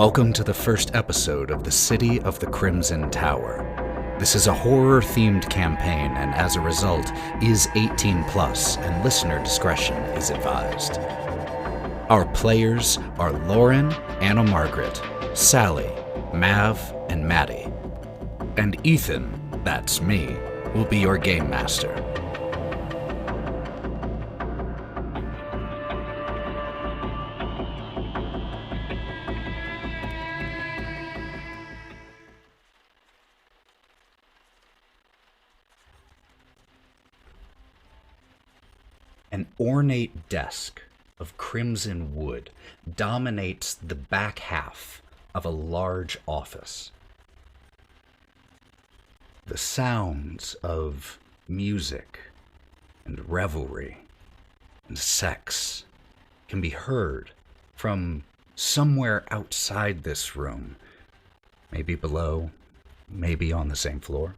Welcome to the first episode of the City of the Crimson Tower. This is a horror-themed campaign and as a result is 18 plus and listener discretion is advised. Our players are Lauren, Anna Margaret, Sally, Mav, and Matty. And Ethan, that's me, will be your game master. An ornate desk of crimson wood dominates the back half of a large office. The sounds of music and revelry and sex can be heard from somewhere outside this room, maybe below, maybe on the same floor.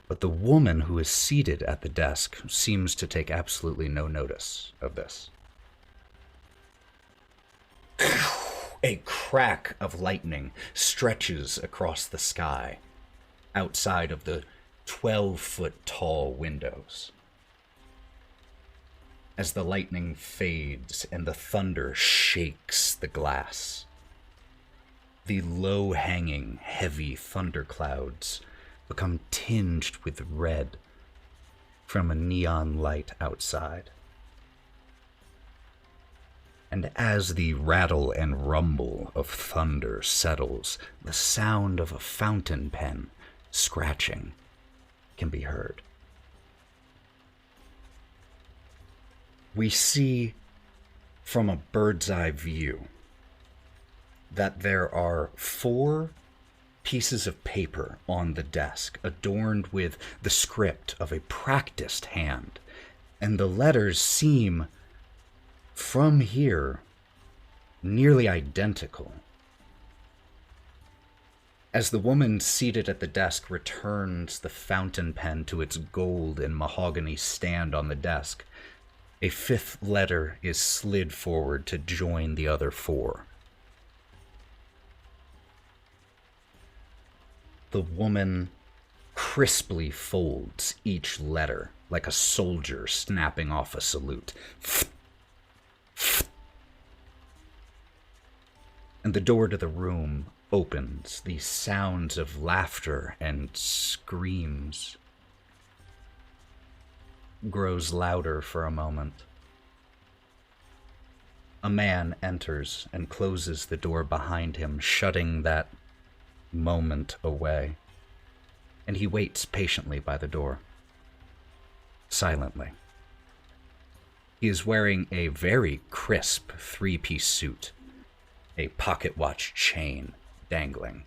But the woman who is seated at the desk seems to take absolutely no notice of this. A crack of lightning stretches across the sky outside of the 12-foot-tall windows. As the lightning fades and the thunder shakes the glass, the low-hanging, heavy thunderclouds become tinged with red from a neon light outside. And as the rattle and rumble of thunder settles, the sound of a fountain pen scratching can be heard. We see from a bird's eye view that there are 4 pieces of paper on the desk adorned with the script of a practiced hand, and the letters seem, from here, nearly identical. As the woman seated at the desk returns the fountain pen to its gold and mahogany stand on the desk, a 5th letter is slid forward to join the other 4. The woman crisply folds each letter like a soldier snapping off a salute. And the door to the room opens. The sounds of laughter and screams grows louder for a moment. A man enters and closes the door behind him, shutting that moment away, and he waits patiently by the door, silently. He is wearing a very crisp 3-piece suit, a pocket watch chain dangling.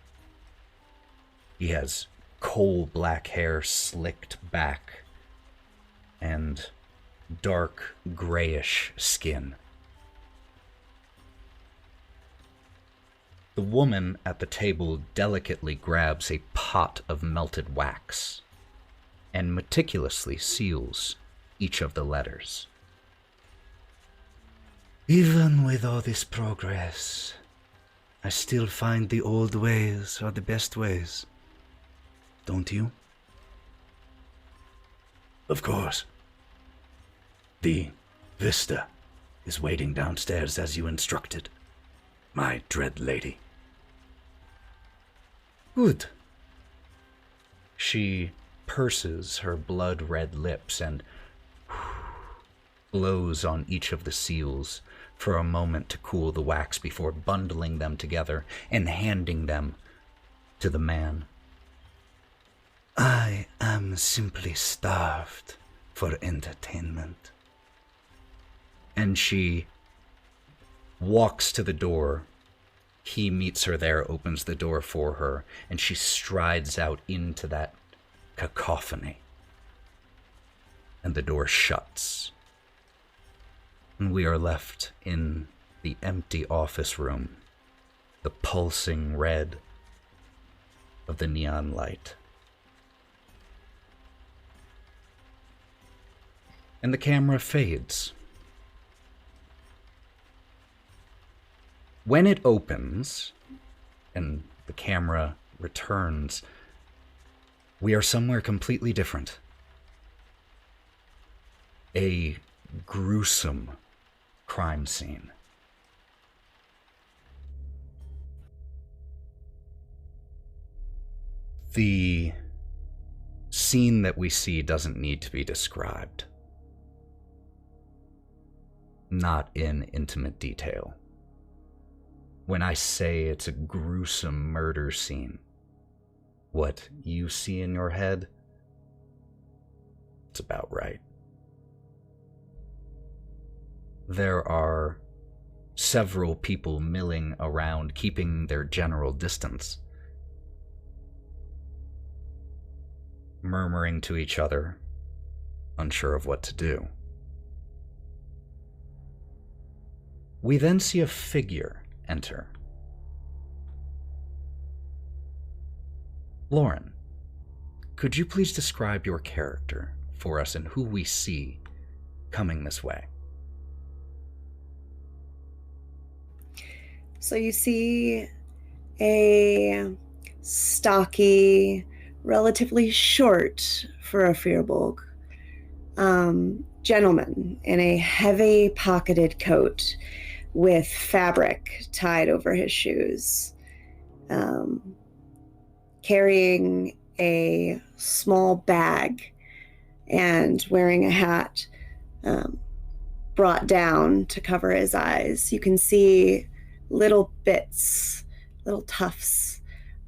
He has coal black hair slicked back and dark grayish skin. The woman at the table delicately grabs a pot of melted wax and meticulously seals each of the letters. Even with all this progress, I still find the old ways are the best ways. Don't you? Of course. The vista is waiting downstairs as you instructed, my dread lady. Good. She purses her blood-red lips and blows on each of the seals for a moment to cool the wax before bundling them together and handing them to the man. I am simply starved for entertainment. And she walks to the door. He meets her there, opens the door for her, and she strides out into that cacophony. And the door shuts. And we are left in the empty office room, the pulsing red of the neon light. And the camera fades. When it opens and the camera returns, we are somewhere completely different. A gruesome crime scene. The scene that we see doesn't need to be described. Not in intimate detail. When I say it's a gruesome murder scene, what you see in your head, it's about right. There are several people milling around, keeping their general distance, murmuring to each other, unsure of what to do. We then see a figure enter. Lauren, could you please describe your character for us and who we see coming this way? So you see a stocky, relatively short for a Firbolg gentleman in a heavy pocketed coat with fabric tied over his shoes, carrying a small bag and wearing a hat brought down to cover his eyes. You can see little bits, little tufts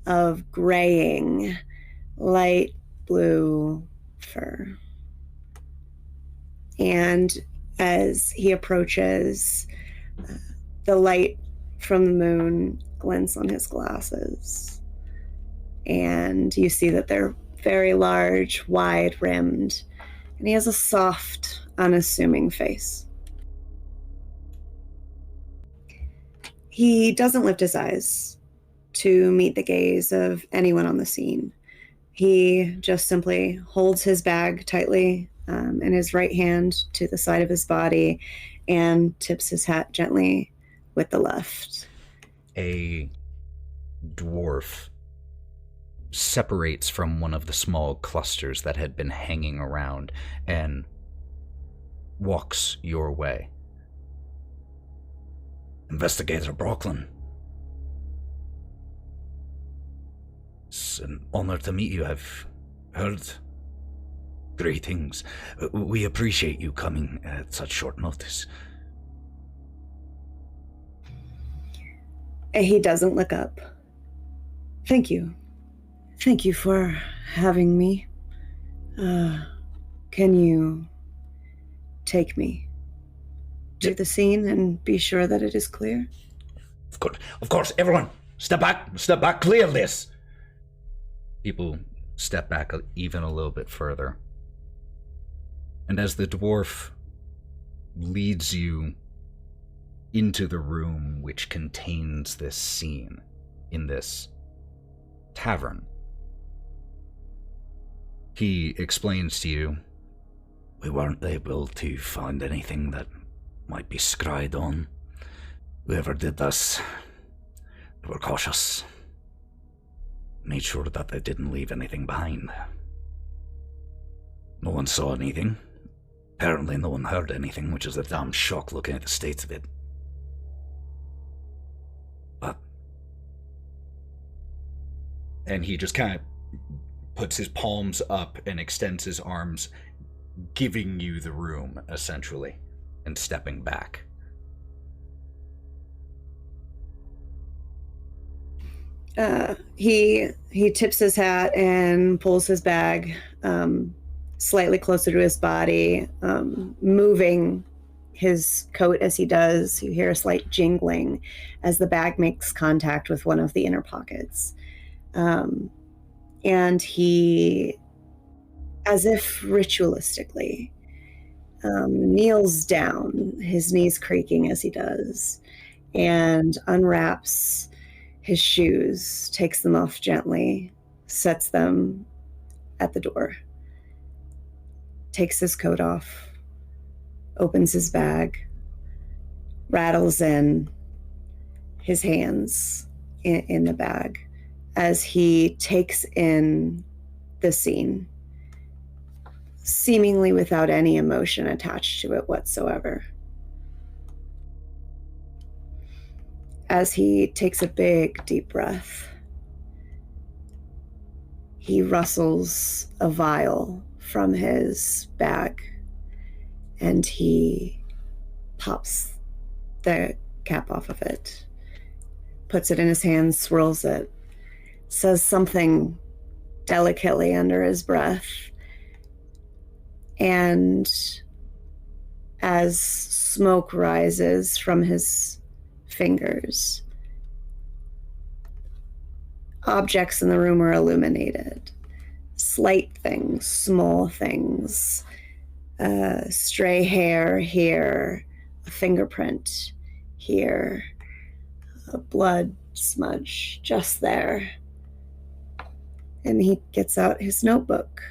of graying, light blue fur. And as he approaches, the light from the moon glints on his glasses. And you see that they're very large, wide-rimmed, and he has a soft, unassuming face. He doesn't lift his eyes to meet the gaze of anyone on the scene. He just simply holds his bag tightly in his right hand to the side of his body and tips his hat gently with the left. A dwarf separates from one of the small clusters that had been hanging around and walks your way. Investigator Brooklyn. It's an honor to meet you. I've heard great things. We appreciate you coming at such short notice. He doesn't look up. Thank you. Thank you for having me. Can you take me to the scene and be sure that it is clear? Of course, everyone, step back, clear this. People step back even a little bit further. And as the dwarf leads you into the room which contains this scene in this tavern, he explains to you, we weren't able to find anything that might be scryed on. Whoever did this, they were cautious. Made sure that they didn't leave anything behind. No one saw anything. Apparently no one heard anything, which is a damn shock looking at the state of it. But... And he just kind of puts his palms up and extends his arms, giving you the room, essentially, and stepping back. He tips his hat and pulls his bag slightly closer to his body, moving his coat as he does. You hear a slight jingling as the bag makes contact with one of the inner pockets. And he, as if ritualistically, kneels down, his knees creaking as he does, and unwraps his shoes, takes them off gently, sets them at the door, takes his coat off, opens his bag, rattles in, his hands in the bag as he takes in the scene, seemingly without any emotion attached to it whatsoever. As he takes a big, deep breath, he rustles a vial from his bag and he pops the cap off of it, puts it in his hand, swirls it, says something delicately under his breath, and as smoke rises from his fingers, objects in the room are illuminated. Slight things, small things, stray hair here, a fingerprint here, a blood smudge just there. And he gets out his notebook,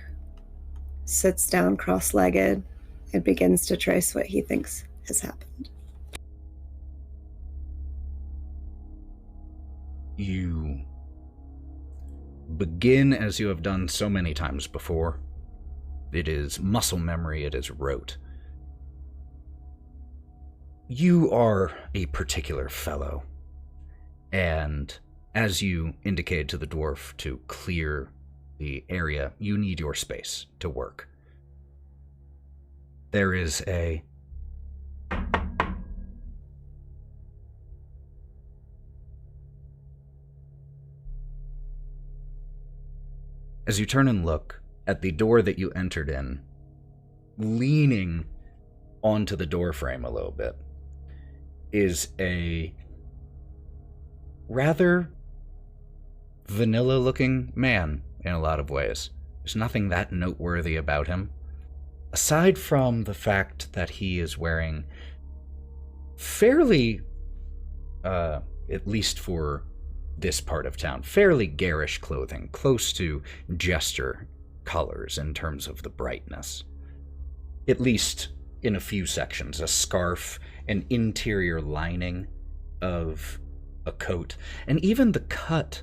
sits down cross-legged, and begins to trace what he thinks has happened. You begin as you have done so many times before. It is muscle memory, it is rote. You are a particular fellow, and as you indicated to the dwarf to clear the area, you need your space to work. There is a As you turn and look at the door that you entered in, leaning onto the door frame a little bit, is a rather vanilla-looking man in a lot of ways. There's nothing that noteworthy about him, aside from the fact that he is wearing fairly, at least for this part of town, fairly garish clothing, close to jester colors in terms of the brightness. At least in a few sections, a scarf, an interior lining of a coat, and even the cut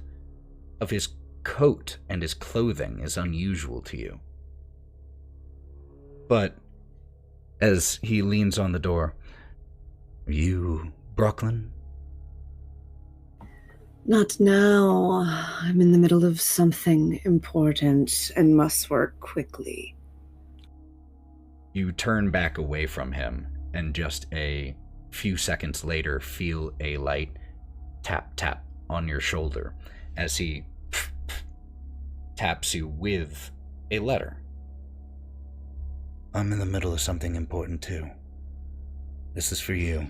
of his coat and his clothing is unusual to you. But as he leans on the door, "Are you Brooklyn?" Not now. I'm in the middle of something important and must work quickly. You turn back away from him, and just a few seconds later feel a light tap on your shoulder as he taps you with a letter. "I'm in the middle of something important too. This is for you."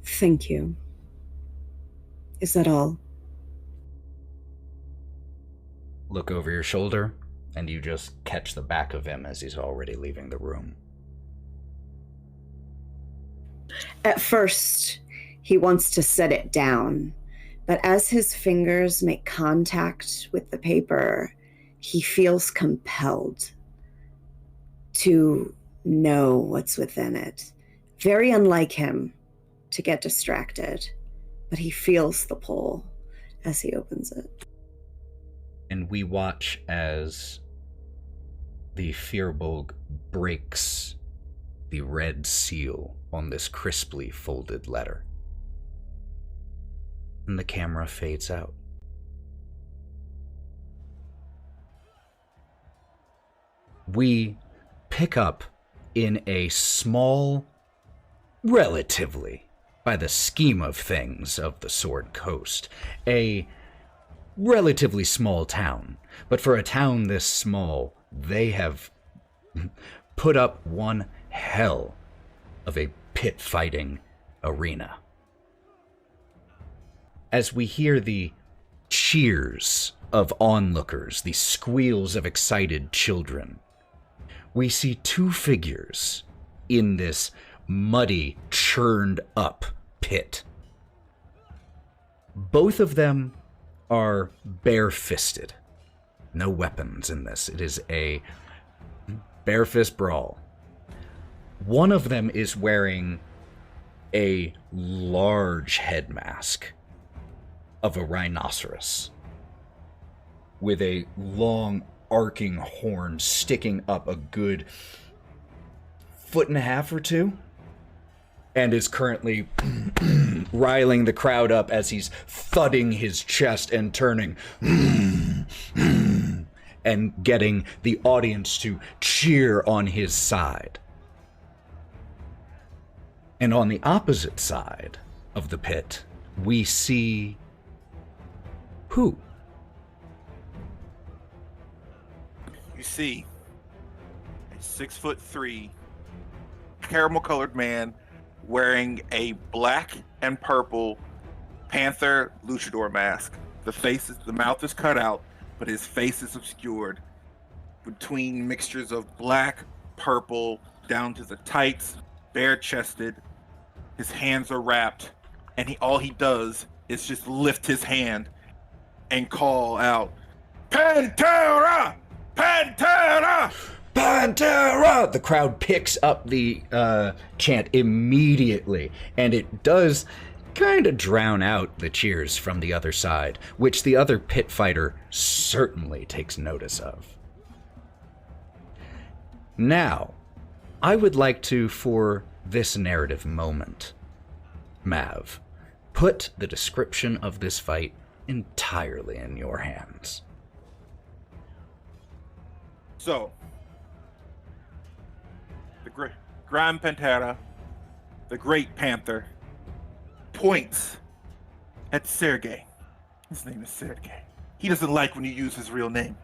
Thank you. Is that all? Look over your shoulder, and you just catch the back of him as he's already leaving the room. At first, he wants to set it down, but as his fingers make contact with the paper, he feels compelled to know what's within it. Very unlike him to get distracted, but he feels the pull as he opens it. And we watch as the Firbolg breaks the red seal on this crisply folded letter. And the camera fades out. We pick up in a small, relatively, by the scheme of things of the Sword Coast, a relatively small town. But for a town this small, they have put up one hell of a pit-fighting arena. As we hear the cheers of onlookers, the squeals of excited children, we see two figures in this muddy, churned-up pit. Both of them are bare-fisted. No weapons in this. It is a bare-fist brawl. One of them is wearing a large head mask of a rhinoceros with a long arcing horn sticking up a good 1.5 or 2 feet, and is currently riling the crowd up as he's thudding his chest and turning and getting the audience to cheer on his side. And on the opposite side of the pit, we see who? You see a 6'3" caramel-colored man wearing a black and purple panther luchador mask. The mouth is cut out, but his face is obscured between mixtures of black, purple, down to the tights, bare-chested. His hands are wrapped, and all he does is just lift his hand and call out, "Pantera! Pantera! Pantera!" The crowd picks up the chant immediately, and it does kind of drown out the cheers from the other side, which the other pit fighter certainly takes notice of. Now, I would like to, for this narrative moment, Mav, put the description of this fight entirely in your hands. So, the Grand Pantera, the Great Panther, points at Sergei. His name is Sergei. He doesn't like when you use his real name.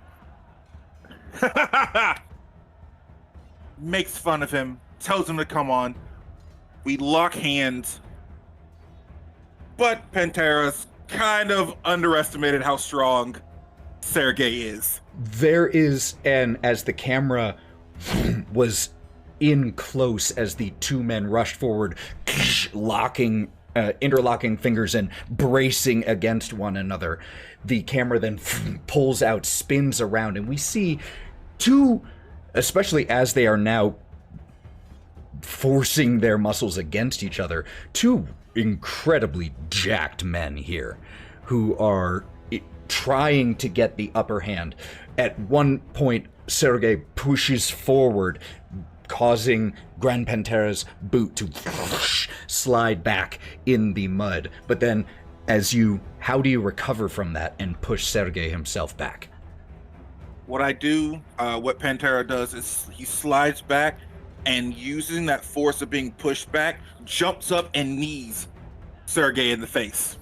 Makes fun of him, tells him to come on. We lock hands. But Pantera's kind of underestimated how strong Sergei is. There is, and as the camera was in close as the two men rushed forward, interlocking fingers and bracing against one another, the camera then pulls out, spins around, and we see two, especially as they are now forcing their muscles against each other, two incredibly jacked men here who are trying to get the upper hand. At one point, Sergei pushes forward, causing Grand Pantera's boot to slide back in the mud. But then, how do you recover from that and push Sergei himself back? What Pantera does is he slides back and, using that force of being pushed back, jumps up and knees Sergei in the face.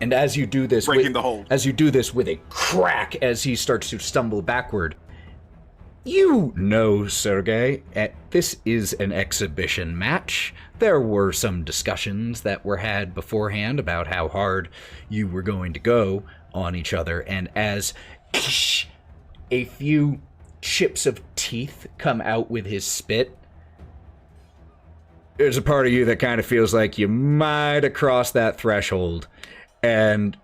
And as you do this, breaking the hold. As you do this with a crack, as he starts to stumble backward, you know, Sergei, this is an exhibition match. There were some discussions that were had beforehand about how hard you were going to go on each other, and as a few chips of teeth come out with his spit, there's a part of you that kind of feels like you might have crossed that threshold. And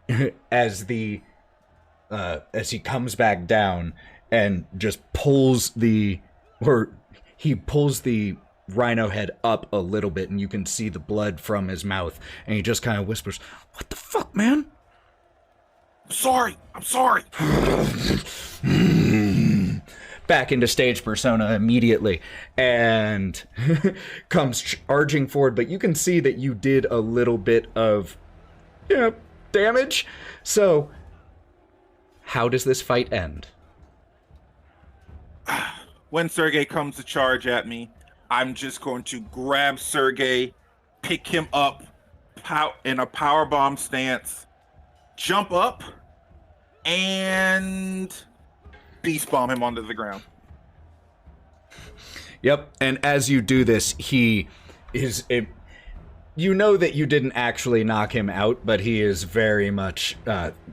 as he comes back down and just pulls the rhino head up a little bit, and you can see the blood from his mouth, and he just kind of whispers, "What the fuck, man?" I'm sorry. Back into stage persona immediately, and comes charging forward, but you can see that you did a little bit of damage. So, how does this fight end? When Sergei comes to charge at me, I'm just going to grab Sergei, pick him up in a powerbomb stance, jump up, and beast bomb him onto the ground. Yep, and as you do this, you know that you didn't actually knock him out, but he is very much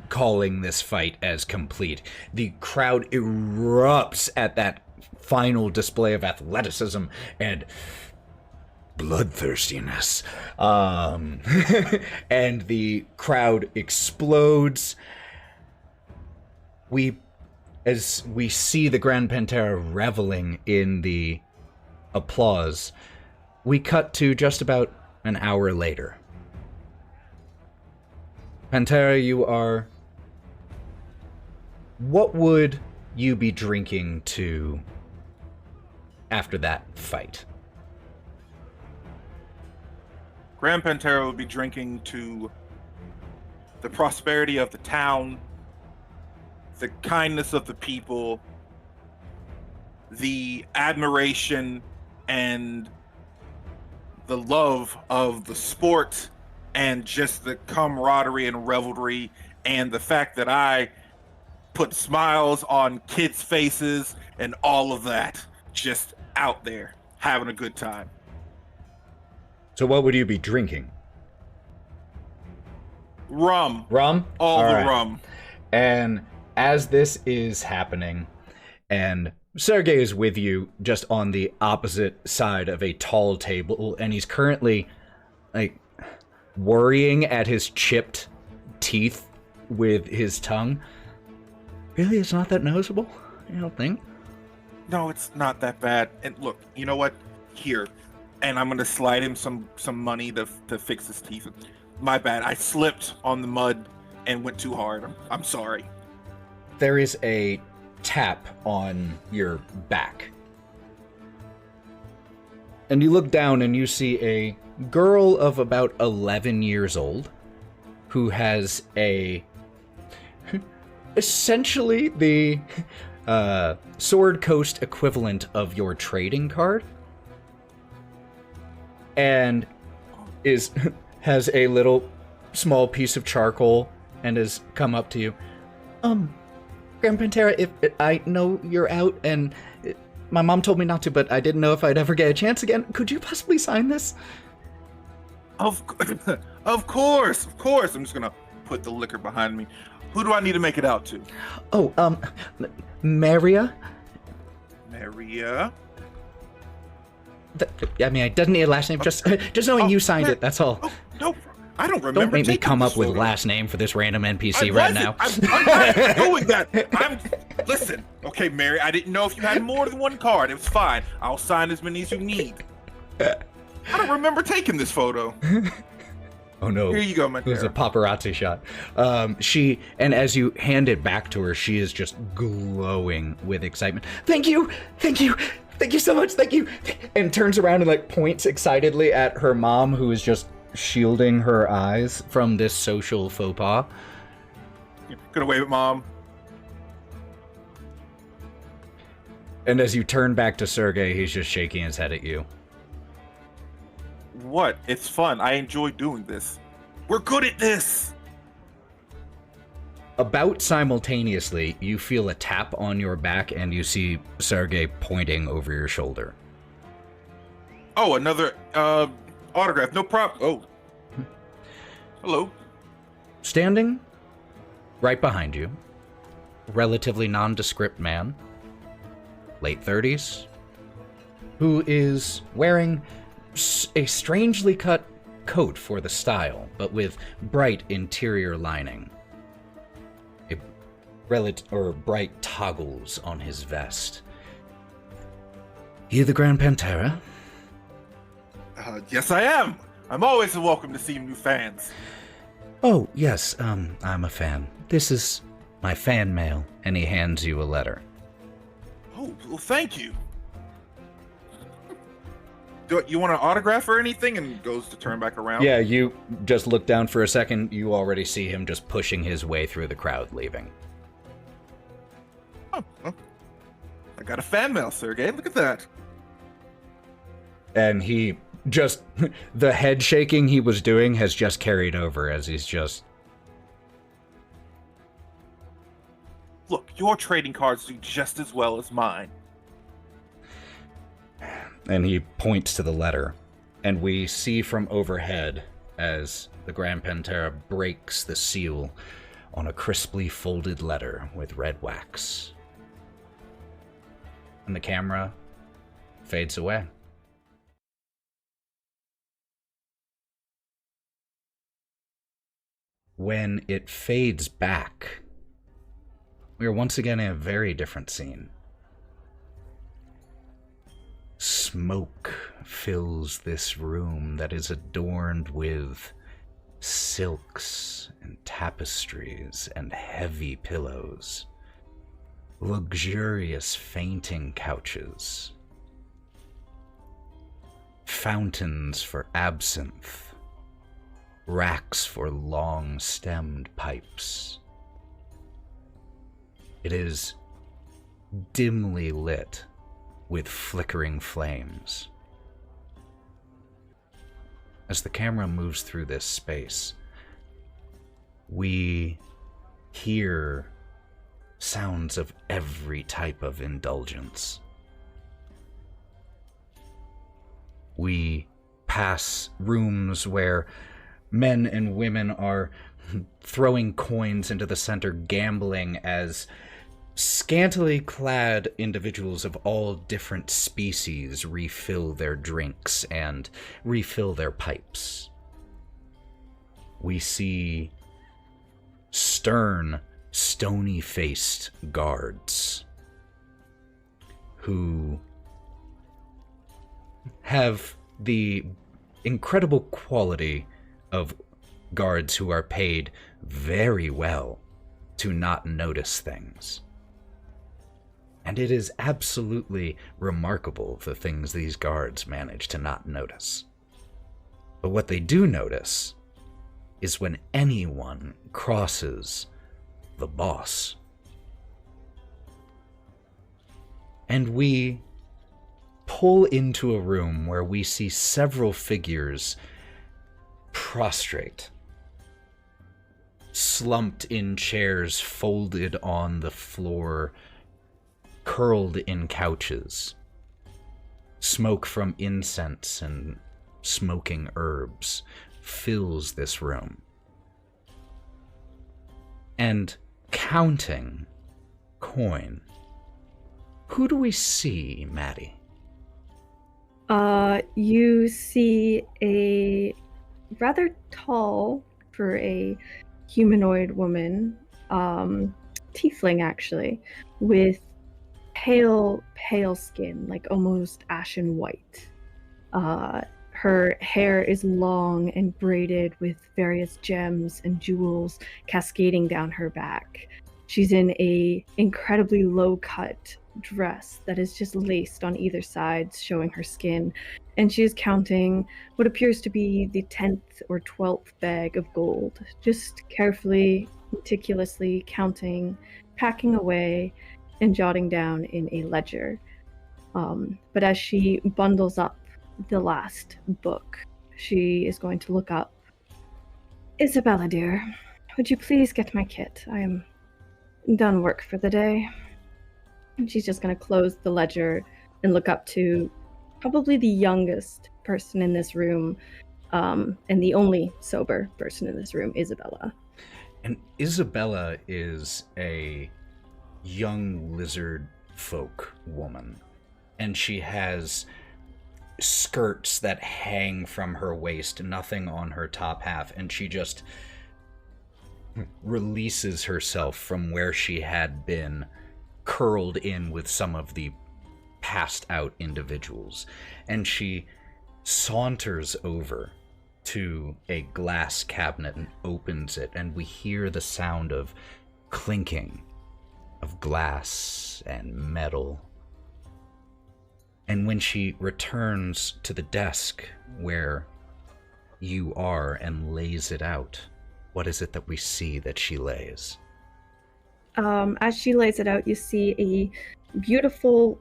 calling this fight as complete. The crowd erupts at that final display of athleticism and bloodthirstiness. And the crowd explodes. As we see the Grand Pantera reveling in the applause, we cut to just about an hour later. Pantera, you are... What would you be drinking to after that fight? Grand Pantera would be drinking to the prosperity of the town, the kindness of the people, the admiration and the love of the sport, and just the camaraderie and revelry, and the fact that I put smiles on kids' faces and all of that, just out there having a good time. So what would you be drinking? Rum. Rum? All the right. rum. And as this is happening, and Sergey is with you just on the opposite side of a tall table, and he's currently, like, worrying at his chipped teeth with his tongue. Really? It's not that noticeable? You don't think? No, it's not that bad. And look, you know what? Here. And I'm going to slide him some money to fix his teeth. My bad. I slipped on the mud and went too hard. I'm sorry. There is a tap on your back. And you look down and you see a girl of about 11 years old who has essentially the Sword Coast equivalent of your trading card, and has a little small piece of charcoal and has come up to you. Grand Pantera, if I know you're out and my mom told me not to, but I didn't know if I'd ever get a chance again. Could you possibly sign this? Of course. I'm just gonna put the liquor behind me. Who do I need to make it out to? Oh, Maria? Maria? I mean, I doesn't need a last name. Just knowing you signed it, that's all. Oh, no, I don't remember. Don't make me taking come this up with photo. last name for this random NPC right now. I'm not doing that. Listen, okay, Mary, I didn't know if you had more than one card. It was fine. I'll sign as many as you need. I don't remember taking this photo. Oh no. Here you go, my It was dear. a paparazzi shot. And as you hand it back to her, she is just glowing with excitement. Thank you so much, thank you. And turns around and like points excitedly at her mom, who is just shielding her eyes from this social faux pas. Gonna wave at Mom. And as you turn back to Sergey, he's just shaking his head at you. What? It's fun. I enjoy doing this. We're good at this. About simultaneously, you feel a tap on your back and you see Sergey pointing over your shoulder. Oh, another autograph. No problem. Oh. Hello. Standing right behind you, relatively nondescript man, late 30s, who is wearing a strangely cut coat for the style, but with bright interior lining. Bright toggles on his vest. You the Grand Pantera? Yes, I am. I'm always welcome to see new fans. Oh, yes, I'm a fan. This is my fan mail, and he hands you a letter. Oh, well, thank you. Do you want an autograph or anything? And goes to turn back around. Yeah, you just look down for a second, you already see him just pushing his way through the crowd, leaving. Oh, well, I got a fan mail, Sergey. Look at that. And he just, the head shaking he was doing has just carried over as he's just... Look, your trading cards do just as well as mine. And he points to the letter. And we see from overhead as the Grand Pantera breaks the seal on a crisply folded letter with red wax. And the camera fades away. When it fades back, we are once again in a very different scene. Smoke fills this room that is adorned with silks and tapestries and heavy pillows, luxurious fainting couches, fountains for absinthe, racks for long-stemmed pipes. It is dimly lit with flickering flames. As the camera moves through this space, we hear sounds of every type of indulgence. We pass rooms where men and women are throwing coins into the center, gambling as scantily clad individuals of all different species refill their drinks and refill their pipes. We see stern, stony-faced guards who have the incredible quality of guards who are paid very well to not notice things. And it is absolutely remarkable the things these guards manage to not notice. But what they do notice is when anyone crosses the boss. And we pull into a room where we see several figures prostrate, slumped in chairs, folded on the floor, curled in couches. Smoke from incense and smoking herbs fills this room. And counting coin. Who do we see, Matty? You see a rather tall, for a humanoid woman, tiefling actually, with pale skin, like almost ashen white. Her hair is long and braided with various gems and jewels cascading down her back. She's in a incredibly low-cut dress that is just laced on either side, showing her skin, and she is counting what appears to be the 10th or 12th bag of gold, just carefully, meticulously counting, packing away, and jotting down in a ledger. But as she bundles up the last book, she is going to look up. Isabella, dear, would you please get my kit? I am done work for the day. And she's just going to close the ledger and look up to probably the youngest person in this room, and the only sober person in this room, Isabella. And Isabella is a young lizard folk woman, and she has skirts that hang from her waist, nothing on her top half, and she just releases herself from where she had been curled in with some of the passed out individuals, and she saunters over to a glass cabinet and opens it, and we hear the sound of clinking of glass and metal. And when she returns to the desk where you are and lays it out, what is it that we see that she lays? As she lays it out, you see a beautiful,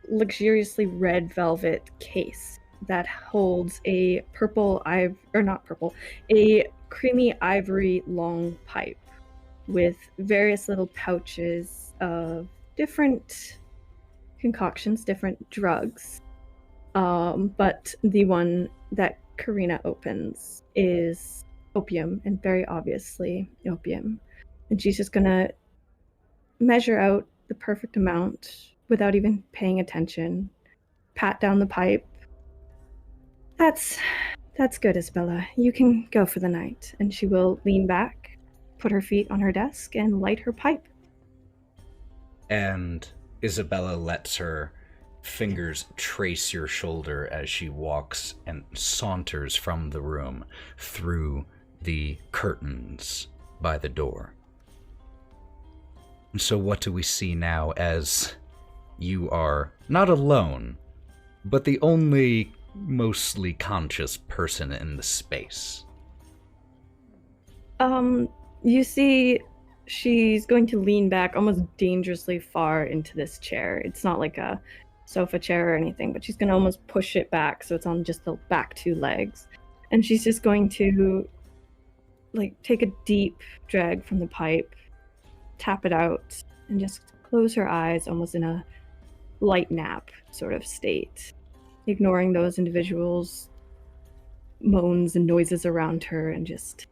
luxuriously red velvet case that holds a a creamy ivory long pipe with various little pouches of different concoctions, different drugs. But the one that Karina opens is opium, and very obviously opium. And she's just gonna measure out the perfect amount without even paying attention, pat down the pipe. That's good, Isabella. You can go for the night. And she will lean back, put her feet on her desk, and light her pipe. And Isabella lets her fingers trace your shoulder as she walks and saunters from the room through the curtains by the door. And so what do we see now as you are not alone, but the only mostly conscious person in the space? You see she's going to lean back almost dangerously far into this chair. It's not like a sofa chair or anything, but she's going to almost push it back so it's on just the back two legs. And she's just going to like take a deep drag from the pipe, tap it out, and just close her eyes almost in a light nap sort of state, ignoring those individuals' moans and noises around her and just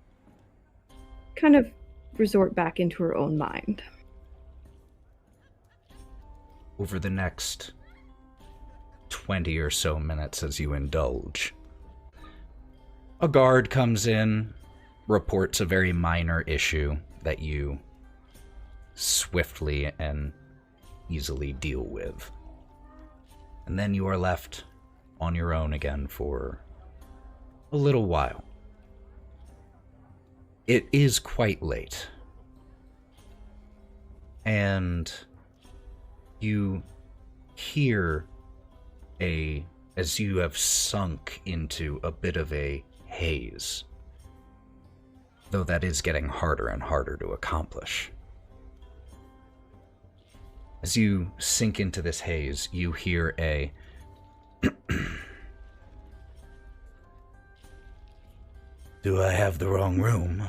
kind of resort back into her own mind. Over the next 20 or so minutes as you indulge, a guard comes in, reports a very minor issue that you swiftly and easily deal with. And then you are left on your own again for a little while. It is quite late, and you hear as you have sunk into a bit of a haze, though that is getting harder and harder to accomplish. As you sink into this haze, you hear a "Do I have the wrong room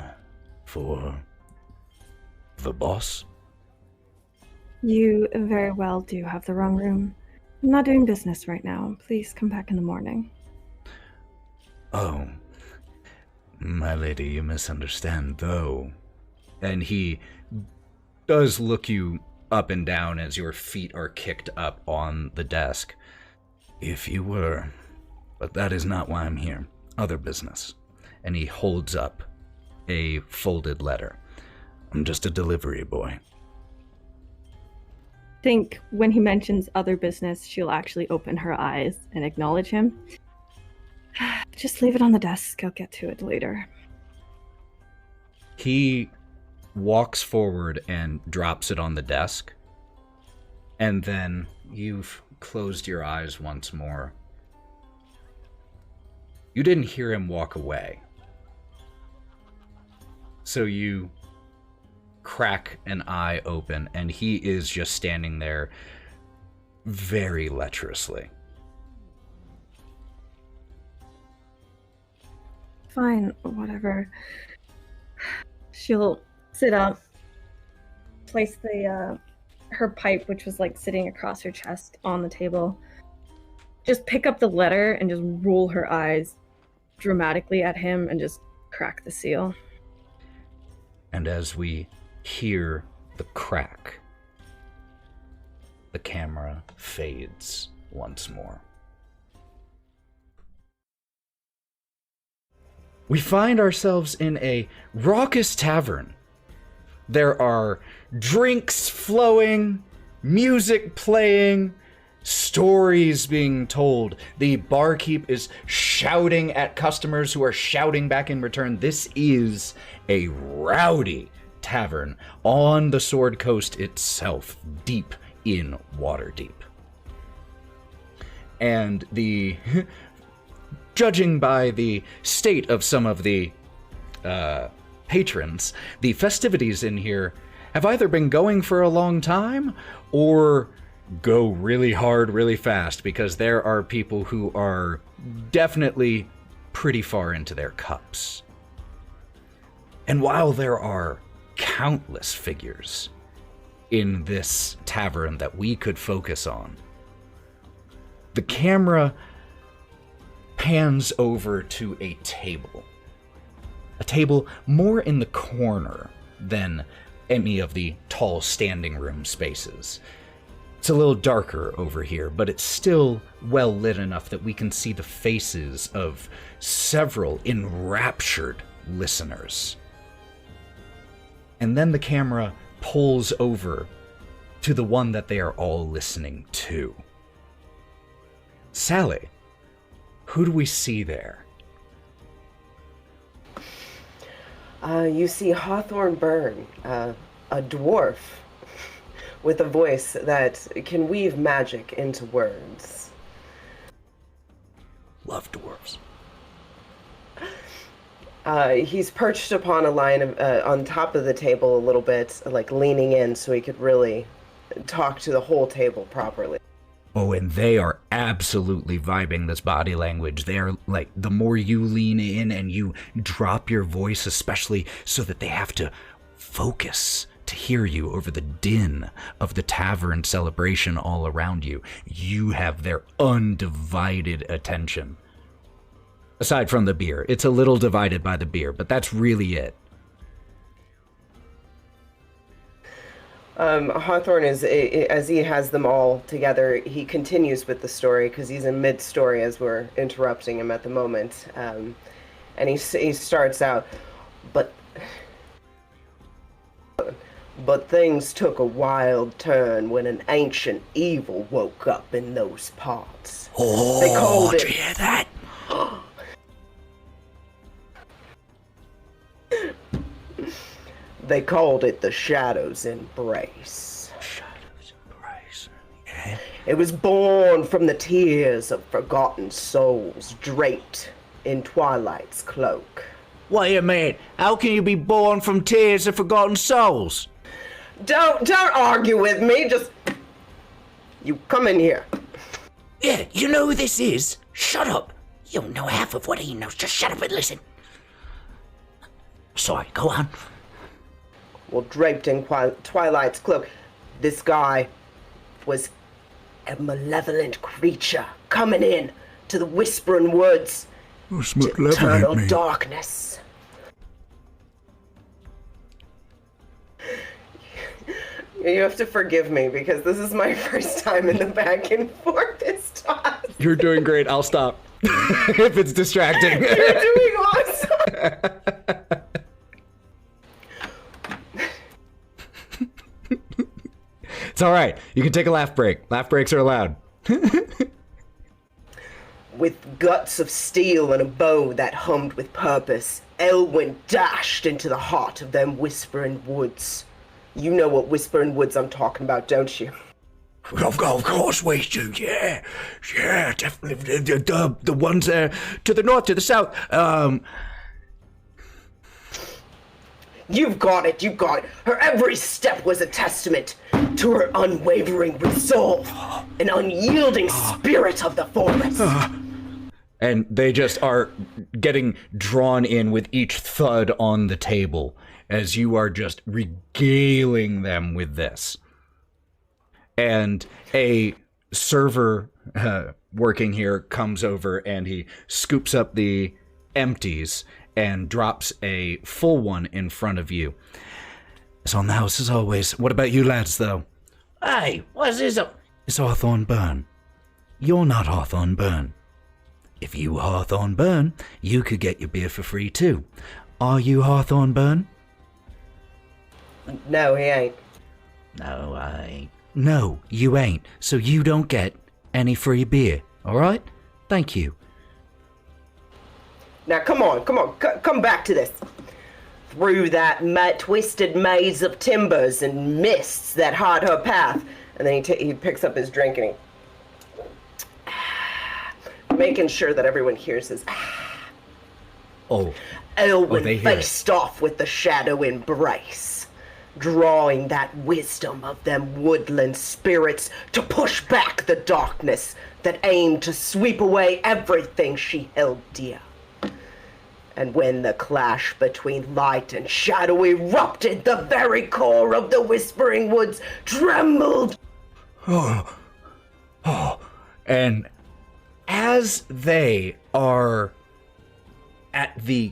for the boss?" You very well do have the wrong room. I'm not doing business right now. Please come back in the morning. "Oh, my lady, you misunderstand, though." And he does look you up and down as your feet are kicked up on the desk. "If you were, but that is not why I'm here. Other business." And he holds up a folded letter. "I'm just a delivery boy." I think when he mentions other business, she'll actually open her eyes and acknowledge him. Just leave it on the desk. I'll get to it later. He walks forward and drops it on the desk. And then you've closed your eyes once more. You didn't hear him walk away. So you crack an eye open, and he is just standing there very lecherously. Fine, whatever. She'll sit up, place her pipe, which was like sitting across her chest, on the table. Just pick up the letter and just roll her eyes dramatically at him and just crack the seal. And as we hear the crack, the camera fades once more. We find ourselves in a raucous tavern. There are drinks flowing, music playing, stories being told. The barkeep is shouting at customers who are shouting back in return. This is a rowdy tavern on the Sword Coast itself, deep in Waterdeep. And judging by the state of some of the patrons, the festivities in here have either been going for a long time or go really hard really fast, because there are people who are definitely pretty far into their cups. And while there are countless figures in this tavern that we could focus on, the camera pans over to a table more in the corner than any of the tall standing room spaces. It's a little darker over here, but it's still well lit enough that we can see the faces of several enraptured listeners. And then the camera pulls over to the one that they are all listening to. Sally, who do we see there? You see Hawthorne burn, a dwarf with a voice that can weave magic into words. Love dwarves. He's perched upon a line of, on top of the table a little bit, like leaning in so he could really talk to the whole table properly. Oh, and they are absolutely vibing this body language. They're like, the more you lean in and you drop your voice, especially so that they have to focus to hear you over the din of the tavern celebration all around you, you have their undivided attention. Aside from the beer. It's a little divided by the beer, but that's really it. Hawthorne is, as he has them all together, he continues with the story because he's in mid-story as we're interrupting him at the moment. And he starts out, but things took a wild turn when an ancient evil woke up in those parts. Oh, they called it, did you hear that? They called it the Shadow's Embrace. Shadow's Embrace. Yeah. It was born from the tears of forgotten souls draped in Twilight's cloak. Wait a minute. How can you be born from tears of forgotten souls? Don't argue with me. Just you come in here. Yeah, you know who this is? Shut up. You don't know half of what he knows. Just shut up and listen. Sorry, go on. Well, draped in Twilight's cloak, this guy was a malevolent creature coming in to the Whispering Woods to eternal darkness. You have to forgive me because this is my first time in the back and forth this time. You're doing great. I'll stop if it's distracting. You're doing awesome. It's all right. You can take a laugh break. Laugh breaks are allowed. With guts of steel and a bow that hummed with purpose, Elwyn dashed into the heart of them Whispering Woods. You know what Whispering Woods I'm talking about, don't you? Of course we do, yeah. Yeah, definitely. The ones there to the north, to the south. You've got it. Her every step was a testament to her unwavering resolve, an unyielding spirit of the forest. And they just are getting drawn in with each thud on the table as you are just regaling them with this. And a server working here comes over and he scoops up the empties and drops a full one in front of you. It's on the house as always. What about you lads, though? Hey, what's this? It's Hawthorne Burn. You're not Hawthorne Burn. If you were Hawthorne Burn, you could get your beer for free too. Are you Hawthorne Burn? No, he ain't. No, I ain't. No, you ain't. So you don't get any free beer, alright? Thank you. Now, come on, come back to this. Through that twisted maze of timbers and mists that hide her path. And then he picks up his drink and making sure that everyone hears his Elwyn faced off with the Shadow Embrace, drawing that wisdom of them woodland spirits to push back the darkness that aimed to sweep away everything she held dear. And when the clash between light and shadow erupted, the very core of the Whispering Woods trembled. And as they are at the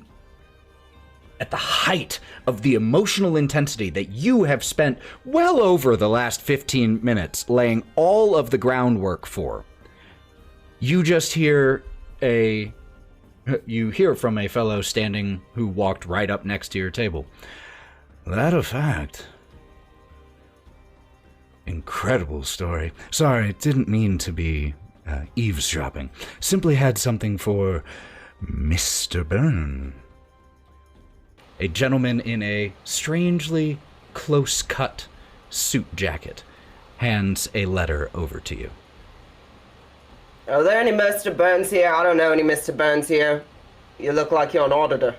height of the emotional intensity that you have spent well over the last 15 minutes laying all of the groundwork for, you just hear from a fellow standing who walked right up next to your table. That a fact. Incredible story. Sorry, didn't mean to be eavesdropping. Simply had something for Mr. Byrne. A gentleman in a strangely close-cut suit jacket hands a letter over to you. Are there any Mr. Burns here? I don't know any Mr. Burns here. You look like you're an auditor.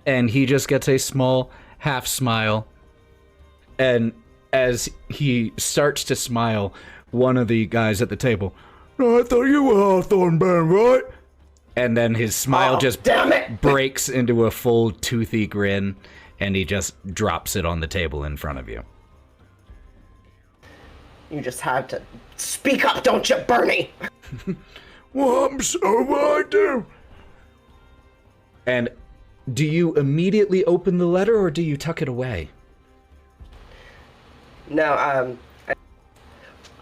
And he just gets a small half smile. And as he starts to smile, one of the guys at the table, I thought you were Hawthorne Burn, right? And then his smile just breaks into a full toothy grin, and he just drops it on the table in front of you. You just have to speak up, don't you, Bernie? Well, I'm sorry, what I do? And do you immediately open the letter, or do you tuck it away? No,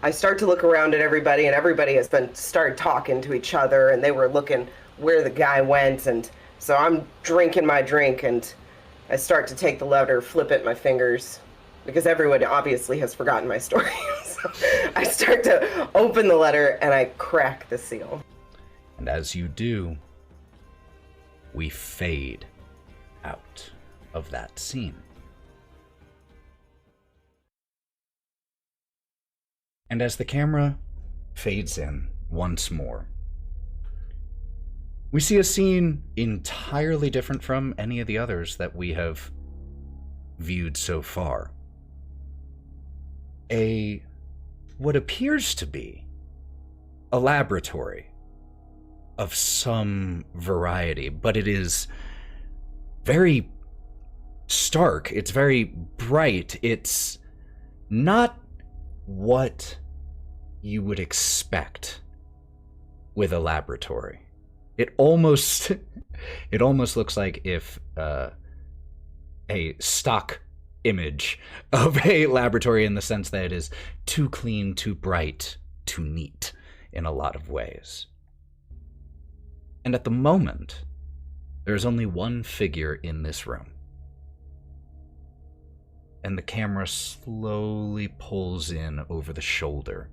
I start to look around at everybody, and everybody has started talking to each other, and they were looking where the guy went, and so I'm drinking my drink, and I start to take the letter, flip it in my fingers, because everyone obviously has forgotten my story. So I start to open the letter, and I crack the seal. And as you do, we fade out of that scene. And as the camera fades in once more, we see a scene entirely different from any of the others that we have viewed so far. What appears to be a laboratory of some variety, but it is very stark, it's very bright, it's not what you would expect with a laboratory. It almost looks like if a stock image of a laboratory, in the sense that it is too clean, too bright, too neat in a lot of ways. And at the moment, there's only one figure in this room. And the camera slowly pulls in over the shoulder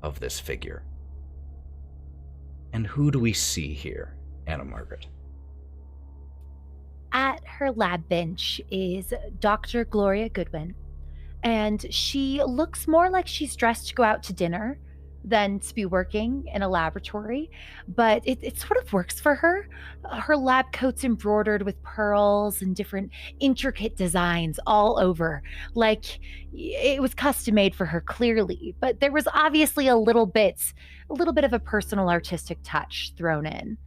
of this figure. And who do we see here, Anna Margaret? At her lab bench is Dr. Gloria Goodwin, and she looks more like she's dressed to go out to dinner than to be working in a laboratory, but it sort of works for her. Her lab coat's embroidered with pearls and different intricate designs all over, like it was custom made for her, clearly, but there was obviously a little bit of a personal artistic touch thrown in.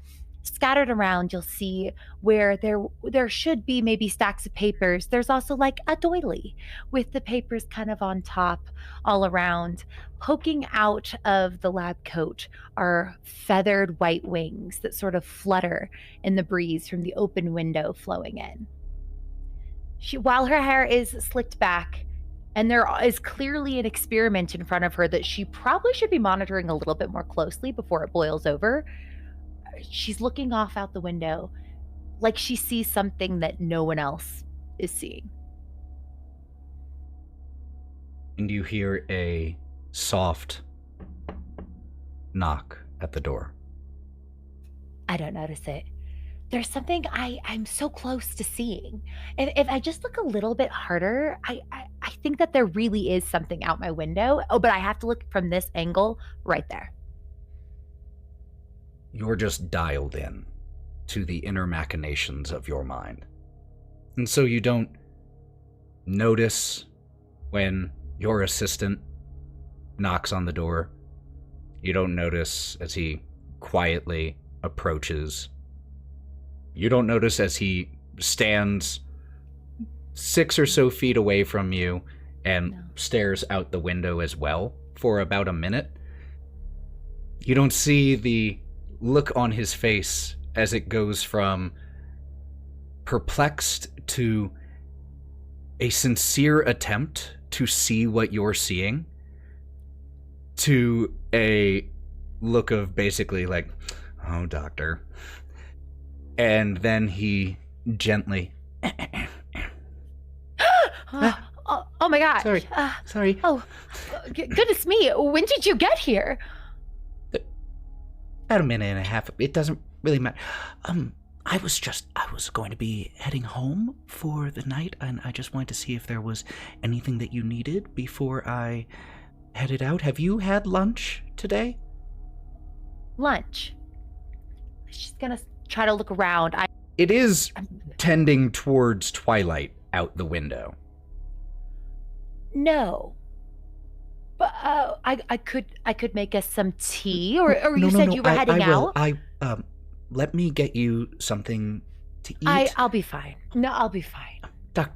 Scattered around, you'll see where there should be maybe stacks of papers. There's also like a doily with the papers kind of on top all around. Poking out of the lab coat are feathered white wings that sort of flutter in the breeze from the open window flowing in. While her hair is slicked back, and there is clearly an experiment in front of her that she probably should be monitoring a little bit more closely before it boils over, she's looking off out the window like she sees something that no one else is seeing. And you hear a soft knock at the door. I don't notice it. There's something I'm so close to seeing. If I just look a little bit harder, I think that there really is something out my window. Oh, but I have to look from this angle right there. You're just dialed in to the inner machinations of your mind. And so you don't notice when your assistant knocks on the door. You don't notice as he quietly approaches. You don't notice as he stands 6 or so feet away from you and stares out the window as well for about a minute. You don't see the look on his face as it goes from perplexed to a sincere attempt to see what you're seeing, to a look of basically like, oh, doctor. And then he gently... Oh my gosh. Sorry. Oh, goodness me. When did you get here? About a minute and a half. It doesn't really matter. I was going to be heading home for the night, and I just wanted to see if there was anything that you needed before I headed out. Have you had lunch today? Lunch? She's gonna try to look around. It is tending towards twilight out the window. No. But I could make us some tea, or you said you were heading out? Let me get you something to eat. I'll be fine. No, I'll be fine. Doc,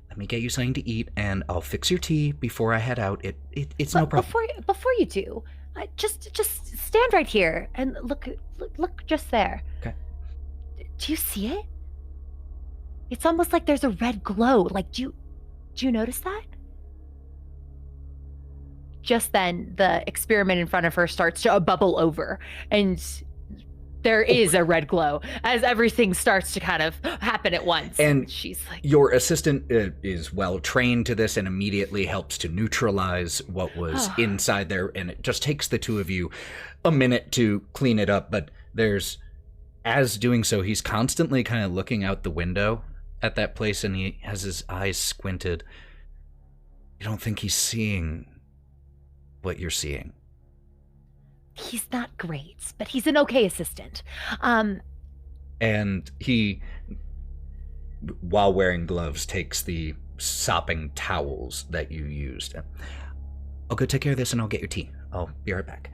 let me get you something to eat, and I'll fix your tea before I head out. It's no problem. Before you do, just stand right here and look just there. Okay. Do you see it? It's almost like there's a red glow. Like, do you notice that? Just then, the experiment in front of her starts to bubble over, and there is a red glow as everything starts to kind of happen at once. And she's like, your assistant is well trained to this and immediately helps to neutralize what was inside there. And it just takes the two of you a minute to clean it up. But as doing so, he's constantly kind of looking out the window at that place, and he has his eyes squinted. You don't think he's seeing what you're seeing? He's not great, but he's an okay assistant. And he, while wearing gloves, takes the sopping towels that you used. I'll go take care of this and I'll get your tea. I'll be right back.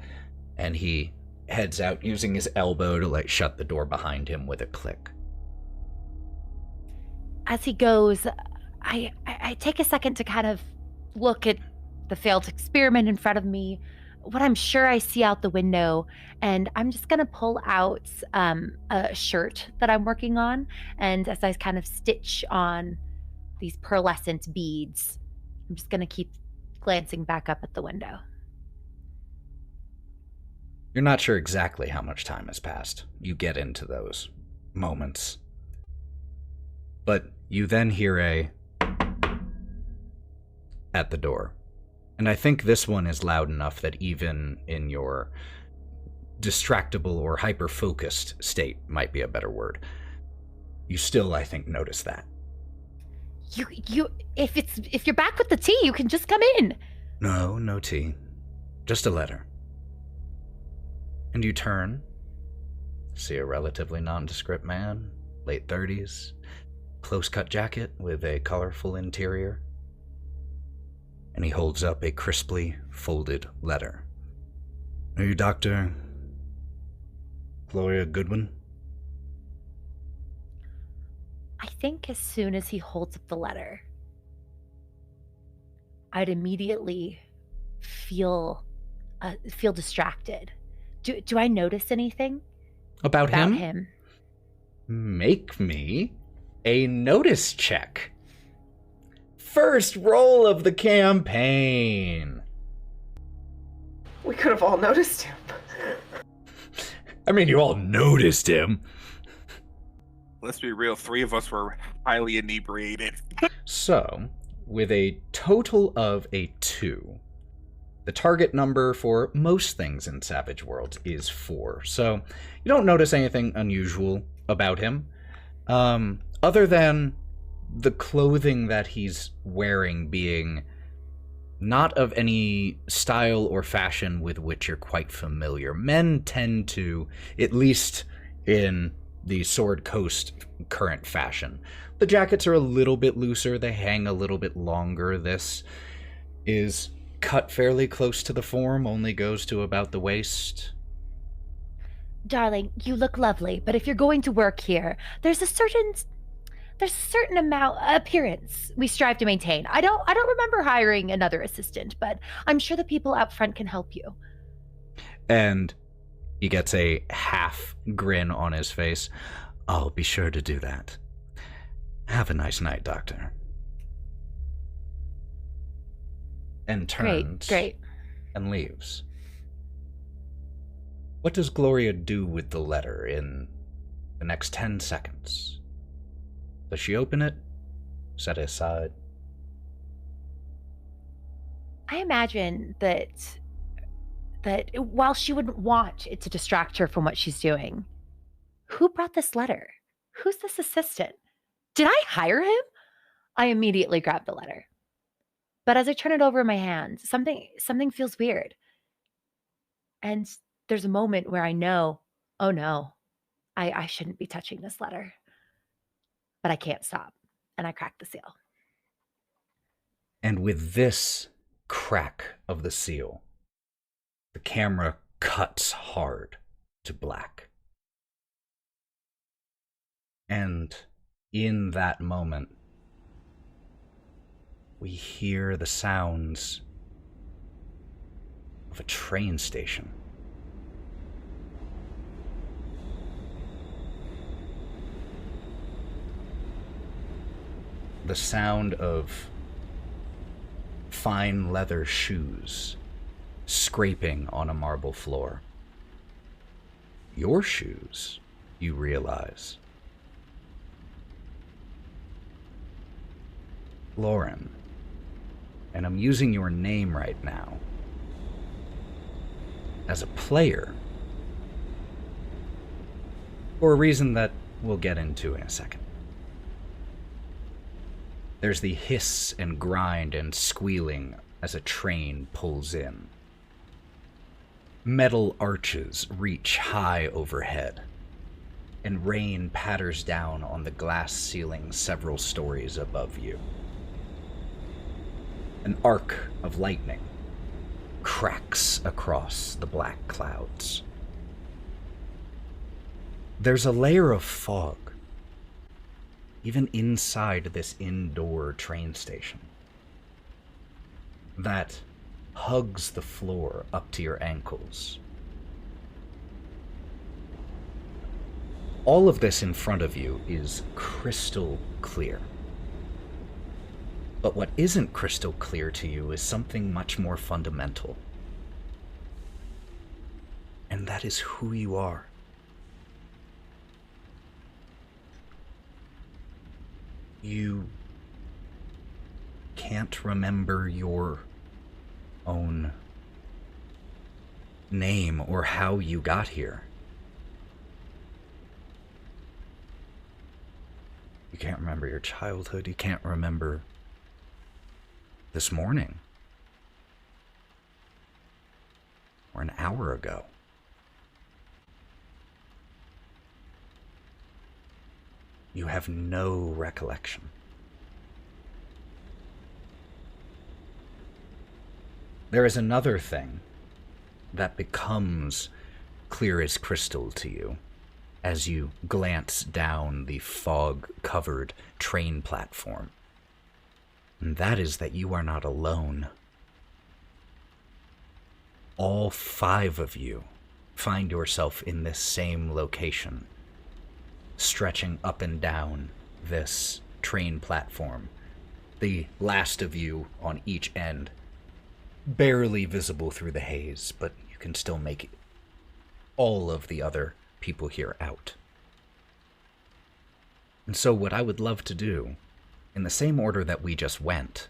And he heads out using his elbow to shut the door behind him with a click. As he goes, I take a second to kind of look at the failed experiment in front of me, what I'm sure I see out the window, and I'm just going to pull out a shirt that I'm working on, and as I kind of stitch on these pearlescent beads, I'm just going to keep glancing back up at the window. You're not sure exactly how much time has passed. You get into those moments. But you then hear at the door. And I think this one is loud enough that even in your distractible or hyper-focused state might be a better word, you still, I think, notice that. If you're back with the tea, you can just come in. No tea. Just a letter. And you turn, see a relatively nondescript man, late 30s, close-cut jacket with a colorful interior. And he holds up a crisply folded letter. Are you Dr. Gloria Goodwin? I think as soon as he holds up the letter, I'd immediately feel distracted. Do I notice anything about him? him? Make me a notice check. First roll of the campaign. We could have all noticed him. I mean, you all noticed him. Let's be real, 3 of us were highly inebriated. So, with a total of a 2, the target number for most things in Savage Worlds is 4. So, you don't notice anything unusual about him, other than the clothing that he's wearing being not of any style or fashion with which you're quite familiar. Men tend to, at least in the Sword Coast current fashion, the jackets are a little bit looser, they hang a little bit longer. This is cut fairly close to the form, only goes to about the waist. Darling, you look lovely, but if you're going to work here, there's a certain amount appearance we strive to maintain. I don't remember hiring another assistant, but I'm sure the people out front can help you. And he gets a half grin on his face. I'll be sure to do that. Have a nice night, Doctor. And turns Great. and leaves. What does Gloria do with the letter in the next 10 seconds? Does she open it? Set it aside? I imagine that while she wouldn't want it to distract her from what she's doing, who brought this letter? Who's this assistant? Did I hire him? I immediately grab the letter. But as I turn it over in my hands, something feels weird. And there's a moment where I know, oh no, I shouldn't be touching this letter. But I can't stop. And I crack the seal. And with this crack of the seal, the camera cuts hard to black. And in that moment, we hear the sounds of a train station. The sound of fine leather shoes scraping on a marble floor. Your shoes, you realize. Lauren, and I'm using your name right now. As a player, for a reason that we'll get into in a second. There's the hiss and grind and squealing as a train pulls in. Metal arches reach high overhead, and rain patters down on the glass ceiling several stories above you. An arc of lightning cracks across the black clouds. There's a layer of fog even inside this indoor train station that hugs the floor up to your ankles. All of this in front of you is crystal clear. But what isn't crystal clear to you is something much more fundamental. And that is who you are. You can't remember your own name or how you got here. You can't remember your childhood. You can't remember this morning or an hour ago. You have no recollection. There is another thing that becomes clear as crystal to you as you glance down the fog-covered train platform. And that is that you are not alone. All 5 of you find yourself in this same location, stretching up and down this train platform. The last of you on each end, barely visible through the haze, but you can still make all of the other people here out. And so what I would love to do, in the same order that we just went,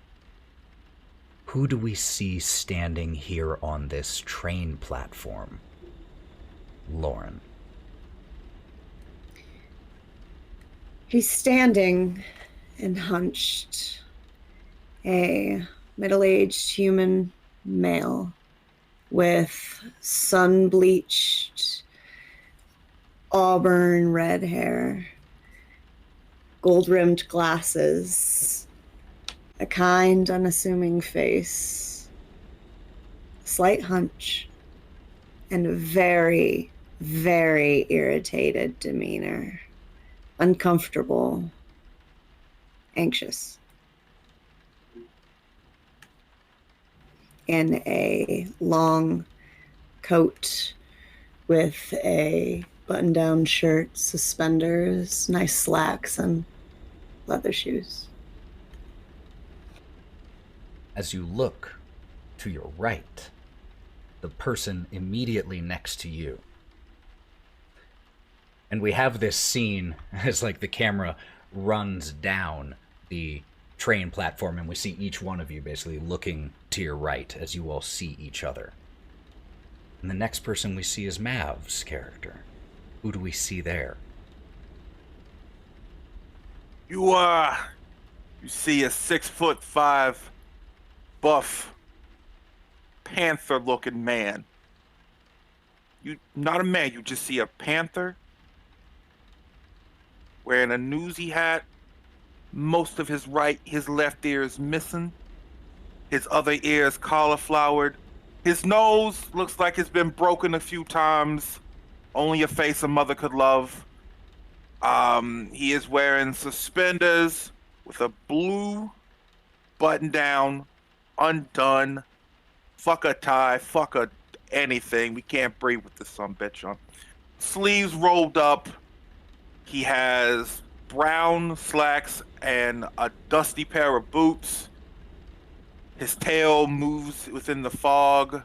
who do we see standing here on this train platform? Lauren. He's standing and hunched, a middle-aged human male with sun-bleached auburn red hair, gold-rimmed glasses, a kind, unassuming face, a slight hunch, and a very, very irritated demeanor. Uncomfortable, anxious. In a long coat with a button-down shirt, suspenders, nice slacks, and leather shoes. As you look to your right, the person immediately next to you. And we have this scene as like the camera runs down the train platform, and we see each one of you basically looking to your right as you all see each other. And the next person we see is Mav's character. Who do we see there? You see a 6'5" buff panther-looking man. You not a man, you just see a panther wearing a newsy hat. Most of his left ear is missing. His other ear is cauliflowered. His nose looks like it's been broken a few times. Only a face a mother could love. He is wearing suspenders with a blue button down, undone. Fuck a tie, fuck a anything. We can't breathe with this sumbitch on. Sleeves rolled up. He has brown slacks and a dusty pair of boots. His tail moves within the fog.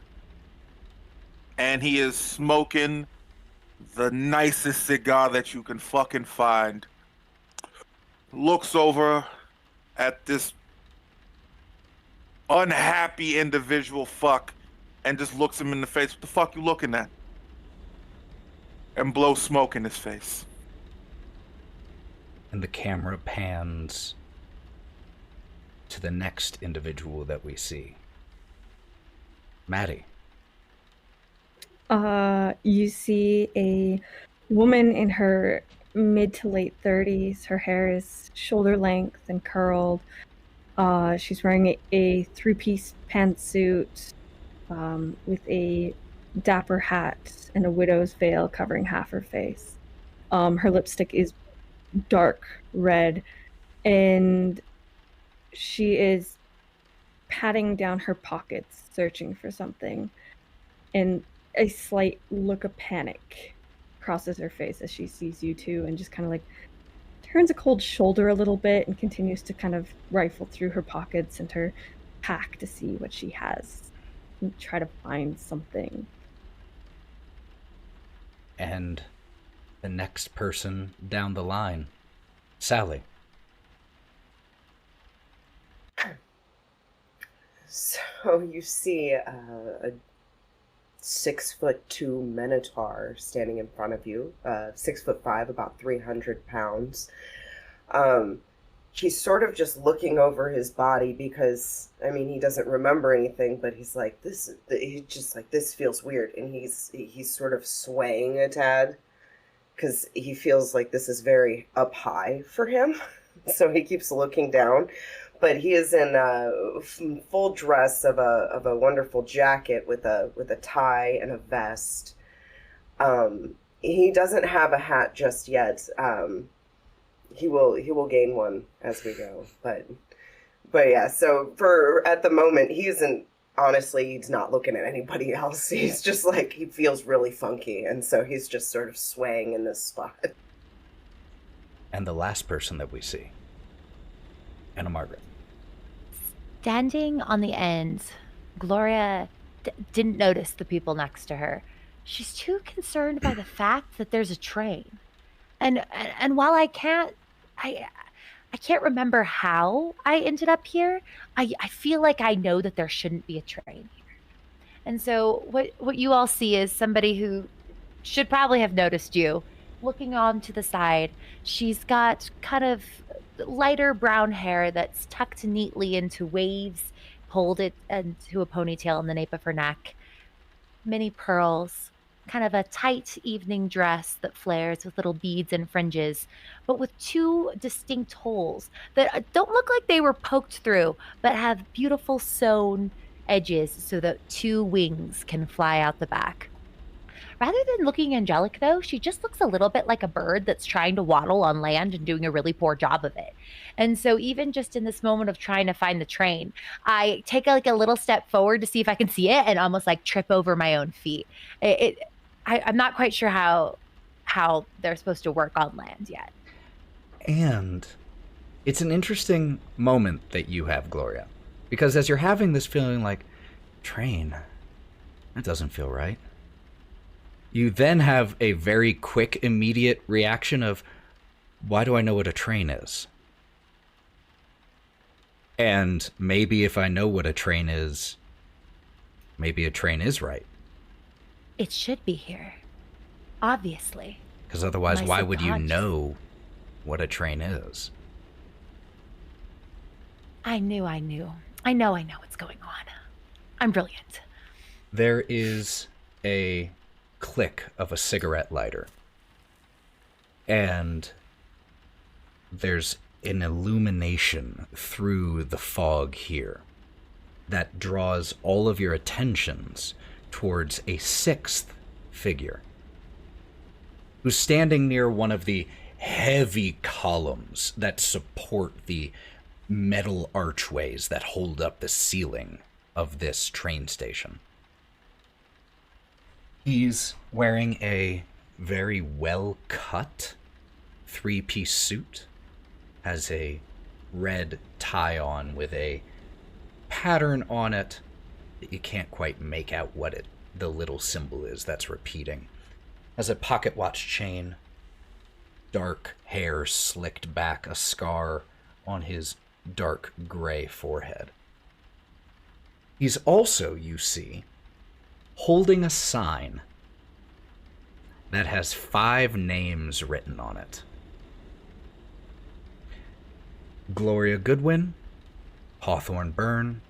And he is smoking the nicest cigar that you can fucking find. Looks over at this unhappy individual fuck and just looks him in the face. What the fuck you looking at? And blows smoke in his face. And the camera pans to the next individual that we see. Matty. You see a woman in her mid to late 30s. Her hair is shoulder length and curled. She's wearing a three-piece pantsuit with a dapper hat and a widow's veil covering half her face. Her lipstick is dark red, and she is patting down her pockets, searching for something. And a slight look of panic crosses her face as she sees you two, and just kind of like turns a cold shoulder a little bit and continues to kind of rifle through her pockets and her pack to see what she has and try to find something. And the next person down the line, Sally. So you see a 6'2" minotaur standing in front of you, 6'5", about 300 pounds. He's sort of just looking over his body because, I mean, he doesn't remember anything, but he's like, this feels weird. And he's sort of swaying a tad because he feels like this is very up high for him. So he keeps looking down. But he is in full dress of a wonderful jacket with a tie and a vest. He doesn't have a hat just yet. He will gain one as we go. But yeah. So for at the moment, he's not looking at anybody else. He's just like, he feels really funky, and so he's just sort of swaying in this spot. And the last person that we see, Anna Margaret. Standing on the end, Gloria didn't notice the people next to her. She's too concerned by the fact that there's a train. And while I can't remember how I ended up here, I feel like I know that there shouldn't be a train here. And so what you all see is somebody who should probably have noticed you. Looking on to the side, she's got kind of lighter brown hair that's tucked neatly into waves, pulled it into a ponytail in the nape of her neck, many pearls, kind of a tight evening dress that flares with little beads and fringes, but with two distinct holes that don't look like they were poked through, but have beautiful sewn edges so that two wings can fly out the back. Rather than looking angelic, though, she just looks a little bit like a bird that's trying to waddle on land and doing a really poor job of it. And so even just in this moment of trying to find the train, I take a little step forward to see if I can see it and almost like trip over my own feet. I'm not quite sure how they're supposed to work on land yet. And it's an interesting moment that you have, Gloria, because as you're having this feeling like, train, that doesn't feel right. You then have a very quick, immediate reaction of, why do I know what a train is? And maybe if I know what a train is, maybe a train is right. It should be here. Obviously. Because otherwise, My why would you subconscious- know what a train is? I knew. I know what's going on. I'm brilliant. There is a click of a cigarette lighter. And there's an illumination through the fog here that draws all of your attentions towards a sixth figure who's standing near one of the heavy columns that support the metal archways that hold up the ceiling of this train station. He's wearing a very well-cut three-piece suit, has a red tie on with a pattern on it that you can't quite make out what the little symbol is that's repeating. Has a pocket watch chain, dark hair slicked back, a scar on his dark gray forehead. He's also, you see, holding a sign that has 5 names written on it. Gloria Goodwin, Hawthorne Byrne,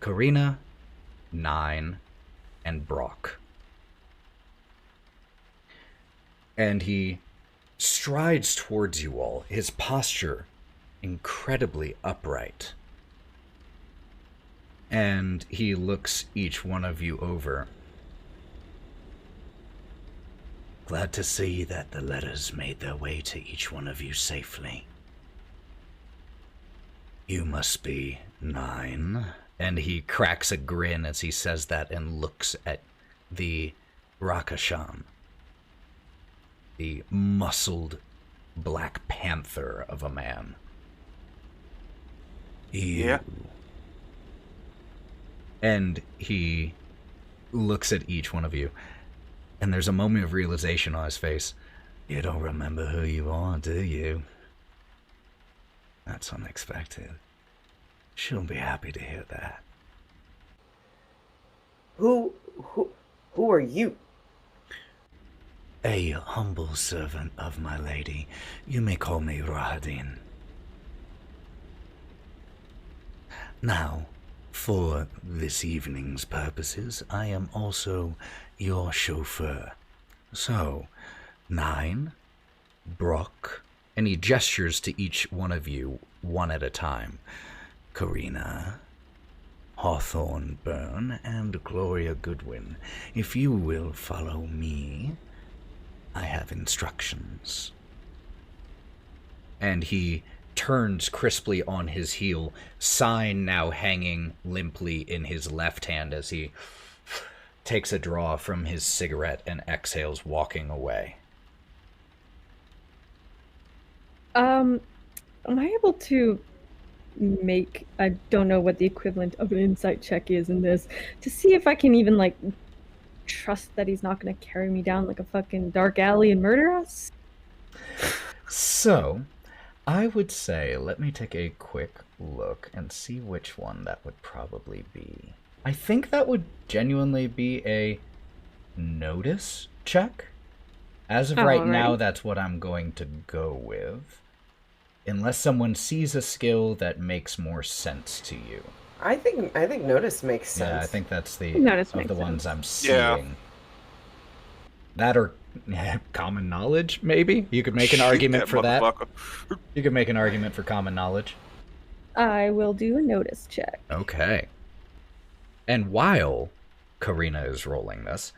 Karina, Nyne, and Brawk. And he strides towards you all, his posture incredibly upright. And he looks each one of you over. Glad to see that the letters made their way to each one of you safely. You must be Nyne. And he cracks a grin as he says that and looks at the Rakashan, the muscled Black Panther of a man. Yeah. And he looks at each one of you, and there's a moment of realization on his face. You don't remember who you are, do you? That's unexpected. She'll be happy to hear that. Who are you? A humble servant of my lady. You may call me Rahadin. Now, for this evening's purposes, I am also your chauffeur. So, Nyne, Brawk, and he gestures to each one of you, one at a time. Karina, Hawthorne Byrne, and Gloria Goodwin. If you will follow me, I have instructions. And he turns crisply on his heel, sign now hanging limply in his left hand as he takes a draw from his cigarette and exhales, walking away. Am I able to make, I don't know what the equivalent of an insight check is in this, to see if I can even, like, trust that he's not going to carry me down like a fucking dark alley and murder us? So, I would say, let me take a quick look and see which one that would probably be. I think that would genuinely be a notice check. As of right now, that's what I'm going to go with. Unless someone sees a skill that makes more sense to you. I think notice makes sense. Yeah, I think that's the Notice of makes the ones sense. I'm seeing. Yeah. That or common knowledge, maybe? You could make an argument for that. You could make an argument for common knowledge. I will do a notice check. Okay. And while Karina is rolling this,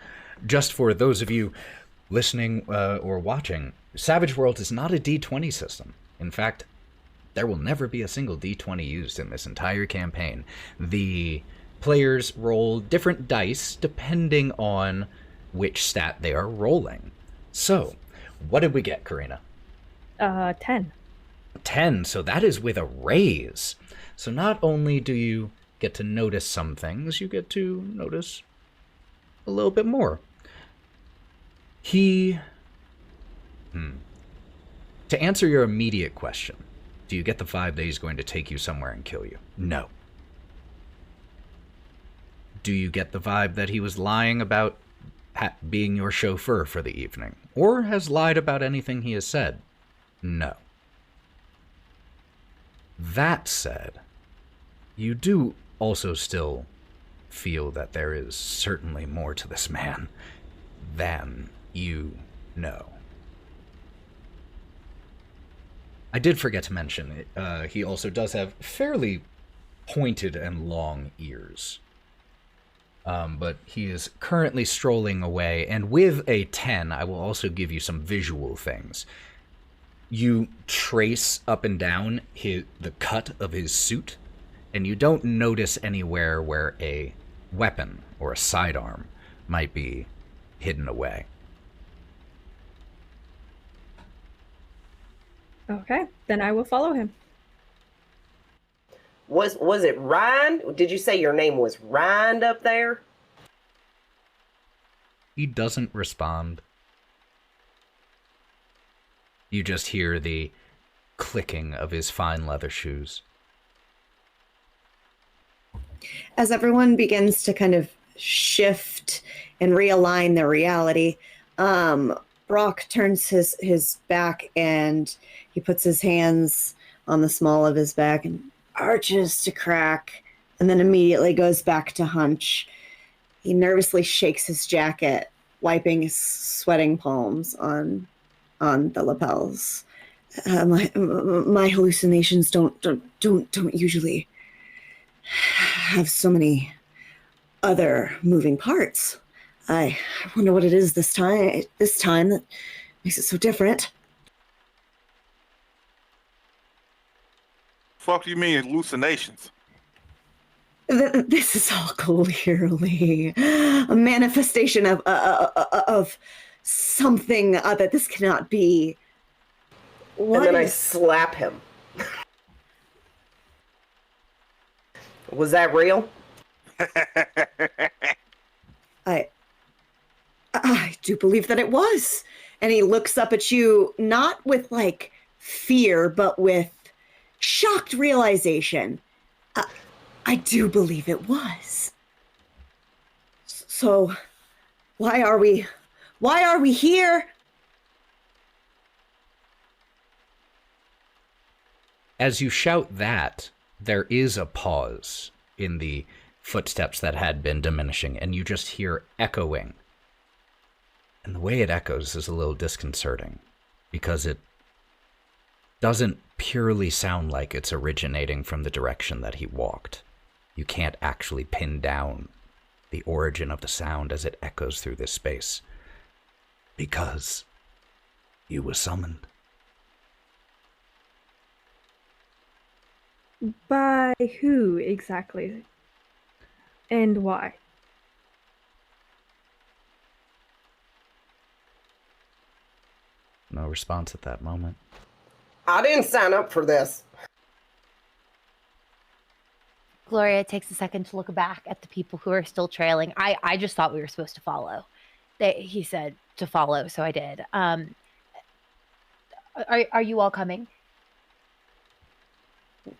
just for those of you listening or watching, Savage World is not a D20 system. In fact, there will never be a single D20 used in this entire campaign. The players roll different dice depending on which stat they are rolling. So, what did we get, Karina? 10. 10, so that is with a raise. So not only do you get to notice some things, you get to notice a little bit more. To answer your immediate question, Do you get the vibe that he's going to take you somewhere and kill you? No. Do you get the vibe that he was lying about being your chauffeur for the evening? Or has lied about anything he has said? No. That said, you do also still feel that there is certainly more to this man than you know. I did forget to mention, he also does have fairly pointed and long ears. But he is currently strolling away, and with a 10, I will also give you some visual things. You trace up and down the cut of his suit, and you don't notice anywhere where a weapon or a sidearm might be hidden away. Okay, then I will follow him. Was it Ryan? Did you say your name was Ryan up there? He doesn't respond. You just hear the clicking of his fine leather shoes. As everyone begins to kind of shift and realign their reality, Brawk turns his back and he puts his hands on the small of his back and arches to crack, and then immediately goes back to hunch. He nervously shakes his jacket, wiping his sweating palms on the lapels. My hallucinations don't usually have so many other moving parts. I wonder what it is this time that makes it so different. Fuck do you mean hallucinations? This is all clearly a manifestation of something that this cannot be. And then I slap him. Was that real? I do believe that it was. And he looks up at you, not with like fear, but with shocked realization. I do believe it was. So, why are we here? As you shout that, there is a pause in the footsteps that had been diminishing, and you just hear echoing. And the way it echoes is a little disconcerting, because it doesn't purely sound like it's originating from the direction that he walked. You can't actually pin down the origin of the sound as it echoes through this space. Because you were summoned. By who exactly? And why? No response at that moment. I didn't sign up for this. Gloria takes a second to look back at the people who are still trailing. I just thought we were supposed to follow. He said to follow, so I did. Are you all coming?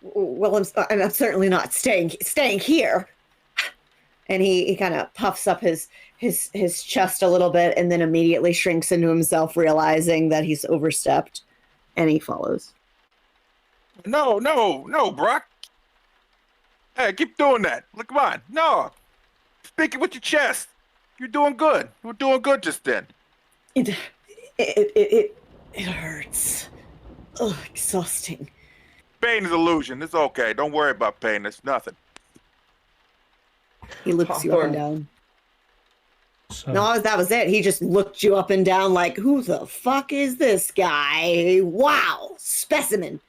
Well, I'm certainly not staying here. And he kind of puffs up his chest a little bit, and then immediately shrinks into himself, realizing that he's overstepped, and he follows. No, Brawk. Hey, keep doing that. Look, come on. No. Speak it with your chest. You're doing good. You were doing good just then. It hurts. Ugh, exhausting. Pain is illusion. It's okay. Don't worry about pain. It's nothing. He looks you up and down. So, No, that was it. He just looked you up and down like, who the fuck is this guy? Wow, specimen.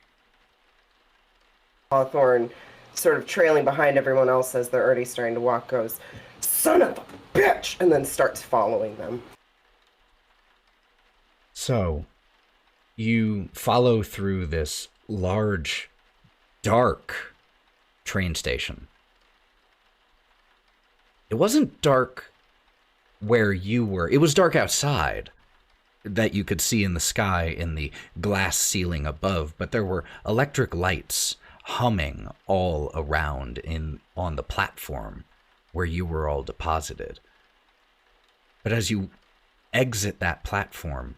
Hawthorne, sort of trailing behind everyone else as they're already starting to walk, goes, "Son of a bitch!" and then starts following them. So, you follow through this large, dark train station. It wasn't dark where you were. It was dark outside, that you could see in the sky in the glass ceiling above, but there were electric lights humming all around on the platform where you were all deposited. But as you exit that platform,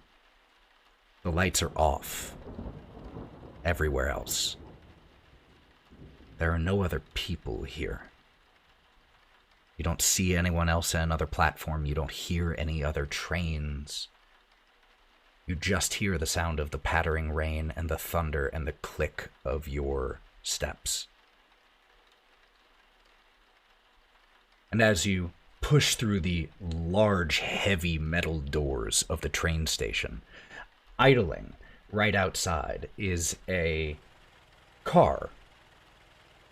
the lights are off everywhere else. There are no other people here. You don't see anyone else on another platform. You don't hear any other trains. You just hear the sound of the pattering rain and the thunder and the click of your steps. And as you push through the large, heavy metal doors of the train station, idling right outside is a car.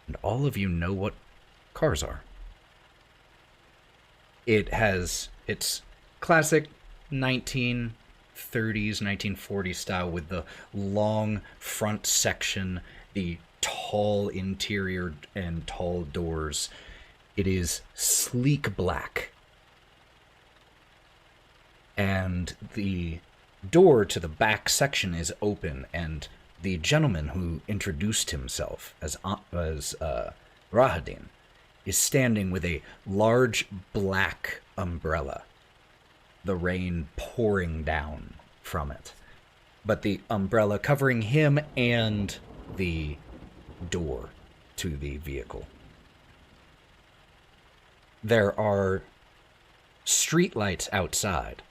And all of you know what cars are. It has its classic 1930s, 1940s style with the long front section, the tall interior and tall doors. It is sleek black. And the door to the back section is open, and the gentleman who introduced himself as Rahadin is standing with a large black umbrella, the rain pouring down from it, but the umbrella covering him and the door to the vehicle. There are streetlights outside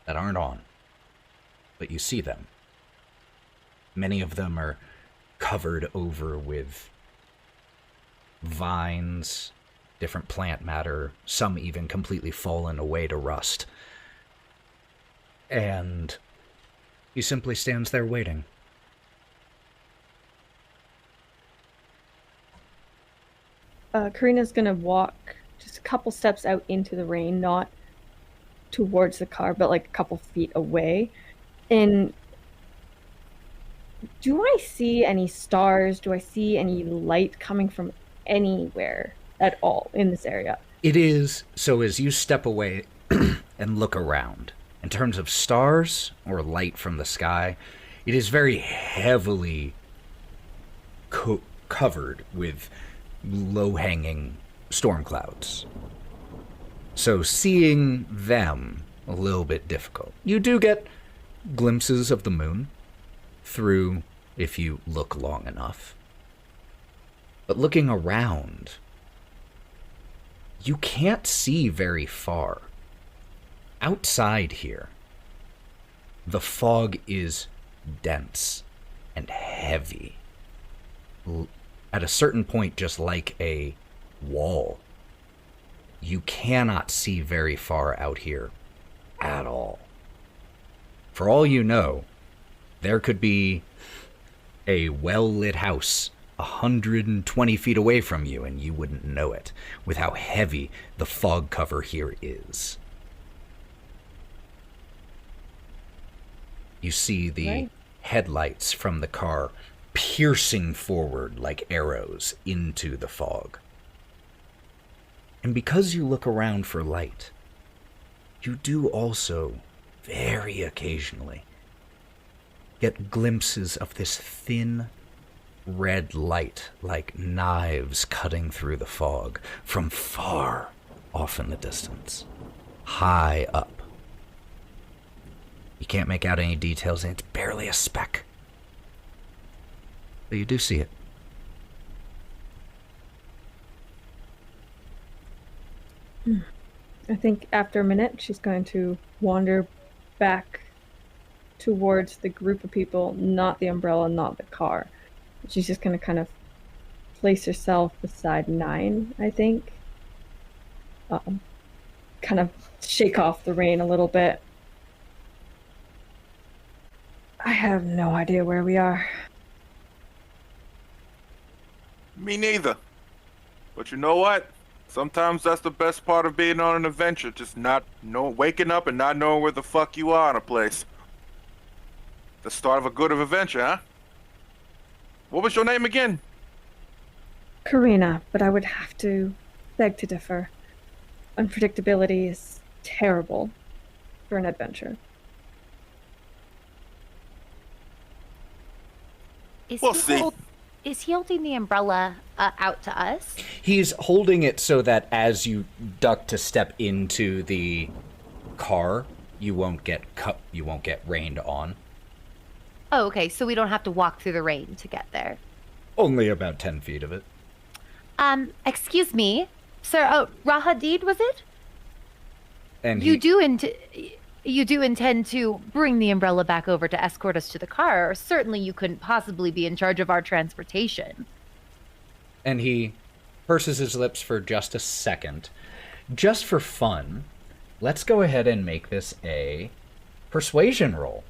that aren't on, but you see them. Many of them are covered over with vines, different plant matter, some even completely fallen away to rust. And he simply stands there waiting. Karina's gonna walk just a couple steps out into the rain, not towards the car, but like a couple feet away. And do I see any stars? Do I see any light coming from anywhere at all in this area? It is, so as you step away and look around, in terms of stars or light from the sky, it is very heavily covered with low-hanging storm clouds. So seeing them, a little bit difficult. You do get glimpses of the moon through, if you look long enough. But looking around, you can't see very far. Outside here, the fog is dense and heavy. At a certain point, just like a wall. You cannot see very far out here at all. For all you know, there could be a well-lit house 120 feet away from you, and you wouldn't know it, with how heavy the fog cover here is. You see the headlights from the car piercing forward like arrows into the fog. And because you look around for light, you do also, very occasionally, get glimpses of this thin, red light like knives cutting through the fog from far off in the distance, high up. You can't make out any details, and it's barely a speck. But you do see it. I think after a minute, she's going to wander back towards the group of people, not the umbrella, not the car. She's just going to kind of place herself beside Nyne, I think. Kind of shake off the rain a little bit. I have no idea where we are. Me neither. But you know what? Sometimes that's the best part of being on an adventure. Just waking up and not knowing where the fuck you are in a place. The start of a good adventure, huh? What was your name again? Karina, but I would have to beg to differ. Unpredictability is terrible. for an adventure. Is We'll he see. Is he holding the umbrella out to us? He's holding it so that as you duck to step into the car, you won't get rained on. Oh, okay. So we don't have to walk through the rain to get there. Only about 10 feet of it. Excuse me, sir. Rahadid, was it? And You do intend to bring the umbrella back over to escort us to the car, or certainly you couldn't possibly be in charge of our transportation. And he purses his lips for just a second. Just for fun, let's go ahead and make this a persuasion roll.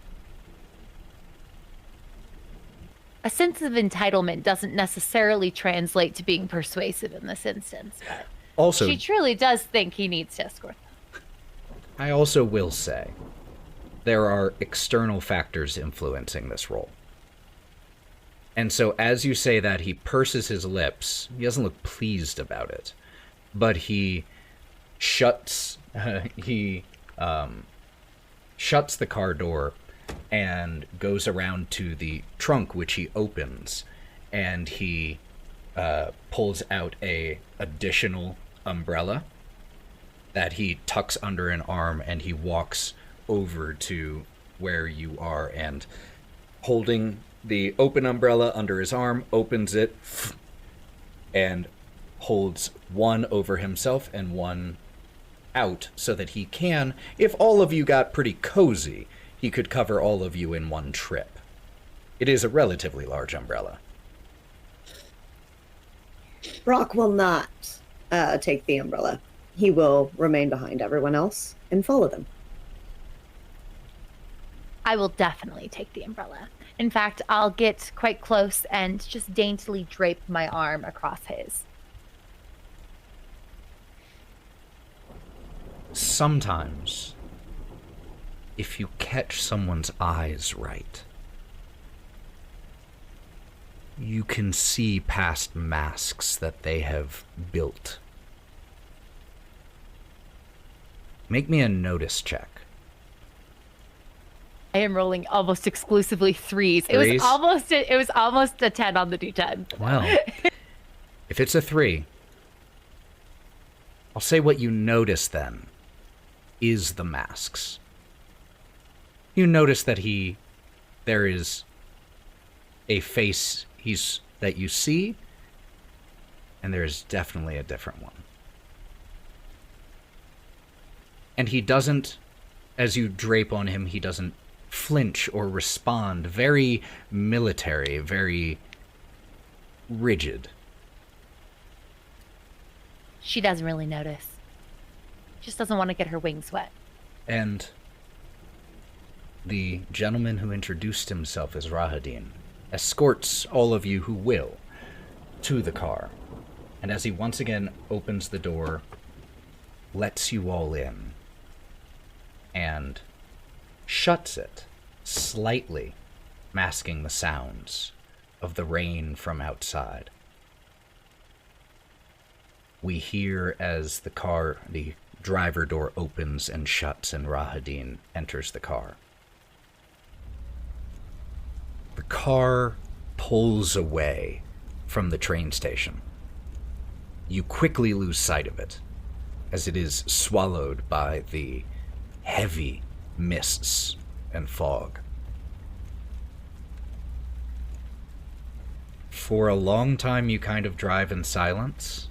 A sense of entitlement doesn't necessarily translate to being persuasive in this instance, but Also, she truly does think he needs to escort them. I also will say, there are external factors influencing this roll. And so as you say that, he purses his lips. He doesn't look pleased about it. But he shuts the car door and goes around to the trunk, which he opens, and he pulls out a additional umbrella that he tucks under an arm, and he walks over to where you are, and holding the open umbrella under his arm, opens it and holds one over himself and one out so that he can, if all of you got pretty cozy, he could cover all of you in one trip. It is a relatively large umbrella. Brawk will not take the umbrella. He will remain behind everyone else and follow them. I will definitely take the umbrella. In fact, I'll get quite close and just daintily drape my arm across his. Sometimes, if you catch someone's eyes right, you can see past masks that they have built. Make me a notice check. I am rolling almost exclusively threes. It was almost a 10 on the D10. Well, if it's a 3, I'll say what you notice then is the masks. You notice that there is a face that you see, and there is definitely a different one. And he doesn't, as you drape on him, he doesn't flinch or respond. Very military, very rigid. She doesn't really notice. Just doesn't want to get her wings wet. And the gentleman who introduced himself as Rahadin escorts all of you who will to the car. And as he once again opens the door, lets you all in, and shuts it, slightly masking the sounds of the rain from outside. We hear as the driver door opens and shuts and Rahadin enters the car. The car pulls away from the train station. You quickly lose sight of it as it is swallowed by the heavy mists and fog. For a long time, you kind of drive in silence.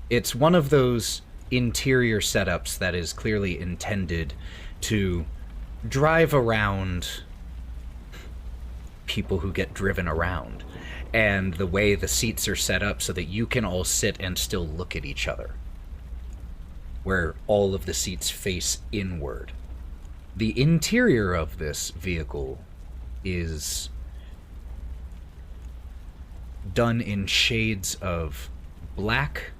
It's one of those interior setups that is clearly intended to drive around people who get driven around, and the way the seats are set up so that you can all sit and still look at each other, where all of the seats face inward. The interior of this vehicle is done in shades of black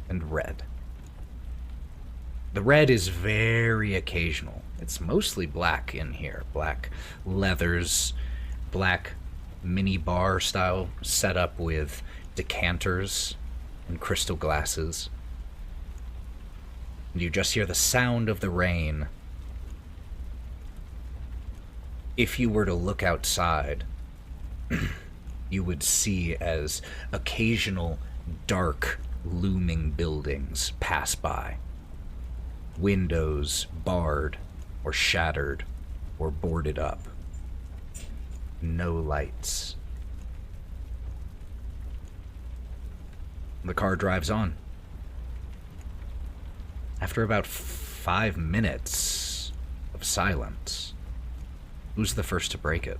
and red. The red is very occasional. It's mostly black in here. Black leathers, black mini bar style setup with decanters and crystal glasses. You just hear the sound of the rain. If you were to look outside, you would see as occasional dark, looming buildings pass by. Windows barred or shattered or boarded up. No lights. The car drives on. After about 5 minutes of silence, who's the first to break it?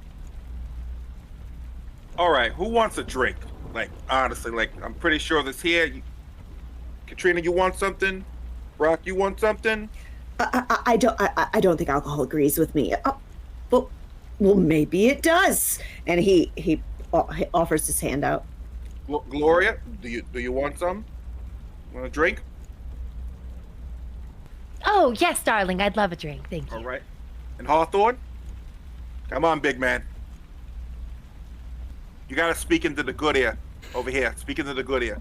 All right, who wants a drink? Like, honestly, like, I'm pretty sure this here. Katrina, you want something? Brawk, you want something? I don't think alcohol agrees with me. Well, maybe it does. And he offers his hand out. Gloria, do you want some? Want a drink? Oh, yes, darling. I'd love a drink. Thank you. All right. And Hawthorne? Come on, big man. You gotta speak into the good ear. Over here. Speak into the good ear.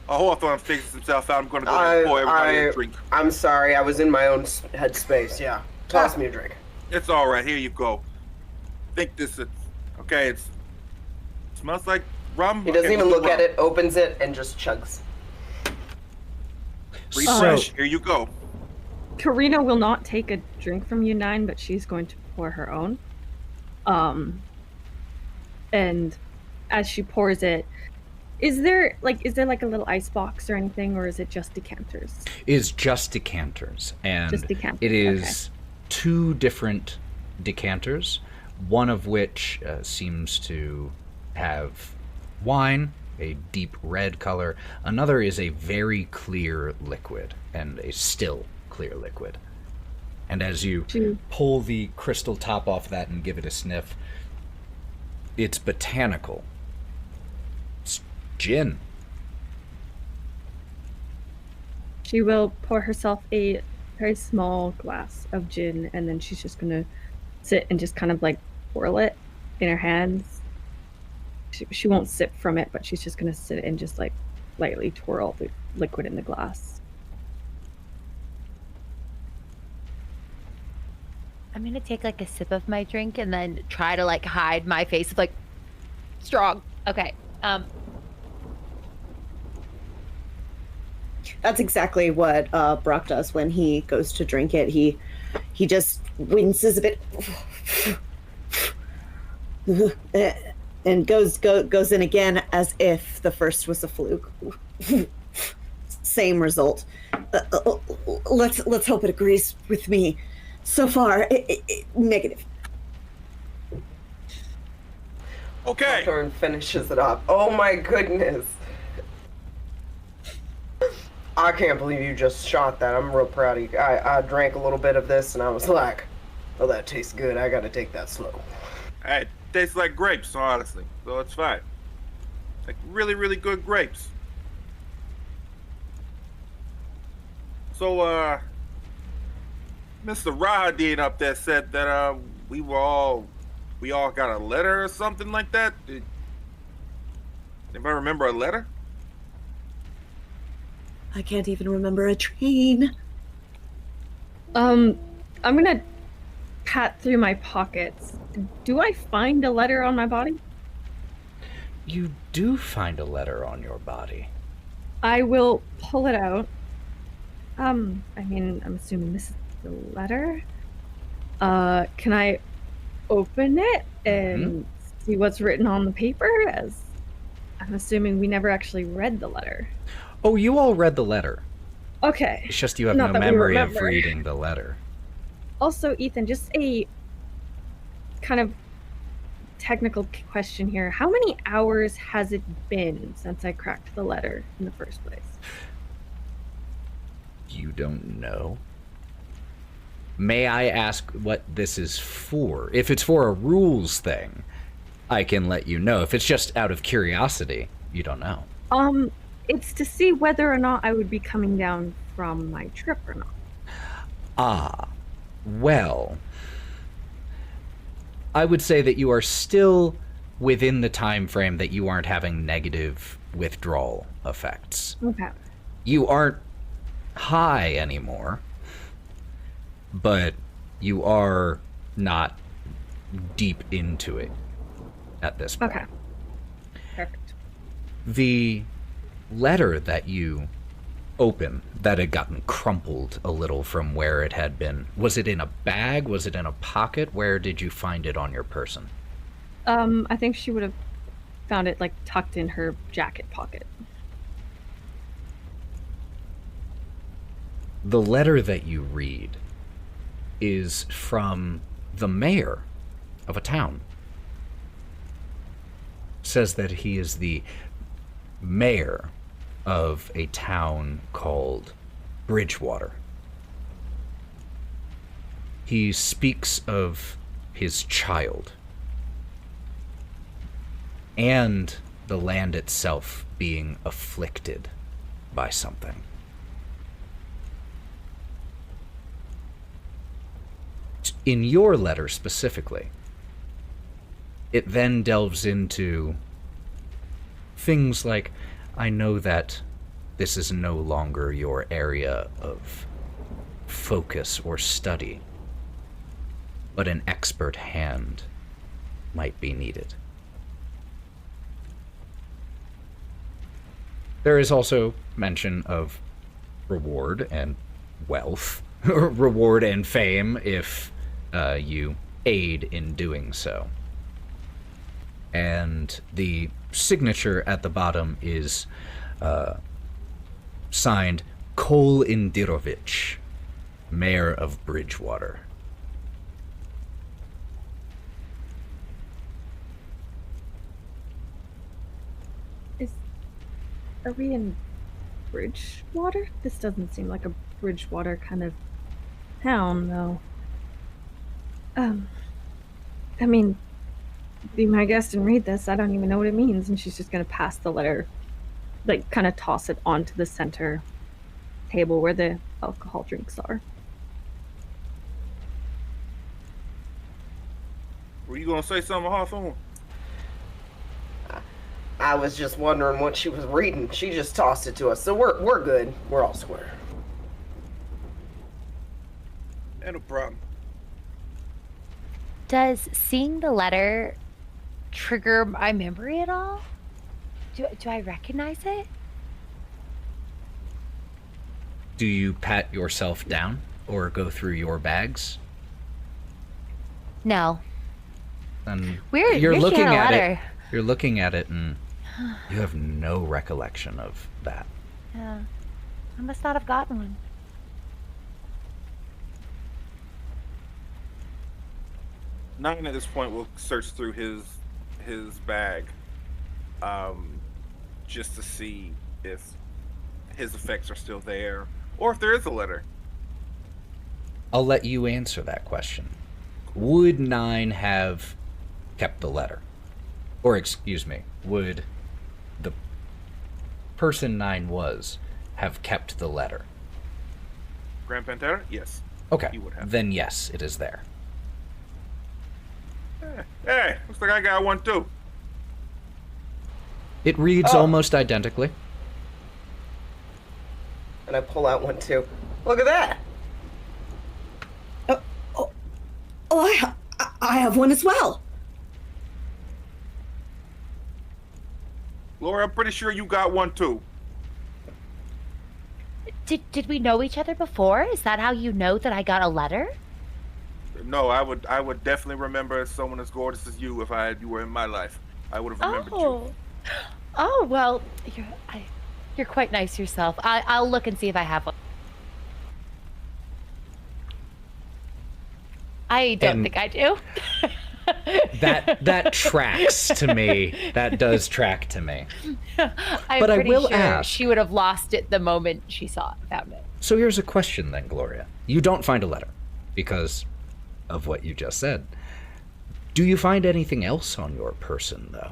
Oh, Hawthorne fixes himself out. I'm gonna go ahead and pour everybody a drink. I'm sorry. I was in my own headspace. Yeah. Toss me a drink. It's all right. Here you go. Think this is... Okay, it smells like rum. He doesn't Okay, even look rum. at it, opens it, and just chugs. Refresh. Here you go. Karina will not take a drink from you, Nyne, but she's going to pour her own. And as she pours it, is there like a little ice box or anything, or is it just decanters? It is just decanters, and Just decanters, it is 2 different decanters, one of which seems to have wine, a deep red color. Another is a very clear liquid, and a still clear liquid. And as you pull the crystal top off that and give it a sniff, it's botanical. It's gin. She will pour herself a very small glass of gin, and then she's just gonna sit and just kind of like whirl it in her hands. She won't sip from it, but she's just gonna sit and just like lightly twirl the liquid in the glass. I'm gonna take like a sip of my drink and then try to like hide my face of like strong. Okay. That's exactly what Brawk does when he goes to drink it. He just winces a bit and goes in again as if the first was a fluke. Same result. Let's hope it agrees with me. So far, negative. Okay. Hawthorne finishes it off. Oh my goodness. I can't believe you just shot that. I'm real proud of you. I drank a little bit of this and I was like, oh, that tastes good. I gotta take that slow. It tastes like grapes, honestly. So it's fine. Like really, really good grapes. So, Mr. Rahadin up there said that we all got a letter or something like that. Did anybody remember a letter? I can't even remember a train. I'm gonna pat through my pockets. Do I find a letter on my body? You do find a letter on your body. I will pull it out. I mean, I'm assuming this is the letter. Can I open it and see what's written on the paper? As I'm assuming we never actually read the letter. Oh, you all read the letter. Okay. It's just you have Not no that we memory of remember. reading the letter. Also, Ethan, just a kind of technical question here. How many hours has it been since I cracked the letter in the first place? You don't know? May I ask what this is for? If it's for a rules thing, I can let you know. If it's just out of curiosity, you don't know. It's to see whether or not I would be coming down from my trip or not. Ah, well, I would say that you are still within the time frame that you aren't having negative withdrawal effects. Okay. You aren't high anymore, but you are not deep into it at this point. Okay. Perfect. The letter that you open, that had gotten crumpled a little from where it had been, was it in a bag? Was it in a pocket? Where did you find it on your person? I think she would have found it like tucked in her jacket pocket. The letter that you read is from the mayor of a town. It says that he is the mayor of a town called Bridgewater. He speaks of his child and the land itself being afflicted by something. In your letter specifically, it then delves into things like, I know that this is no longer your area of focus or study, but an expert hand might be needed. There is also mention of reward and wealth, reward and fame if you aid in doing so. And the signature at the bottom is signed Kol Indirovich, Mayor of Bridgewater. Are we in Bridgewater? This doesn't seem like a Bridgewater kind of town, though. I mean, be my guest and read this. I don't even know what it means. And she's just going to pass the letter, like, kind of toss it onto the center table where the alcohol drinks are. Were you going to say something, Hawthorne? I was just wondering what she was reading. She just tossed it to us, so we're good. We're all square. No problem. Does seeing the letter trigger my memory at all? Do I recognize it? Do you pat yourself down or go through your bags? No. And Weird. You're looking she had a at letter. it. You're looking at it, and you have no recollection of that. Yeah. I must not have gotten one. Nyne at this point will search through his bag, just to see if his effects are still there, or if there is a letter. I'll let you answer that question. Would Nyne have kept the letter? Or, excuse me, would the person Nyne was have kept the letter? Grand Pantera? Yes. Okay, He would have. then yes, it is there. Hey, looks like I got one too. It reads almost identically. And I pull out one too. Look at that. I have one as well. Laura, I'm pretty sure you got one too. Did we know each other before? Is that how you know that I got a letter? No, I would definitely remember someone as gorgeous as you if you were in my life. I would have remembered you. Oh well, you're quite nice yourself. I'll look and see if I have one. I don't think I do. That tracks to me. That does track to me. I'm But I pretty will sure ask. she would have lost it the moment she found it. So here's a question then, Gloria. You don't find a letter because of what you just said. Do you find anything else on your person, though?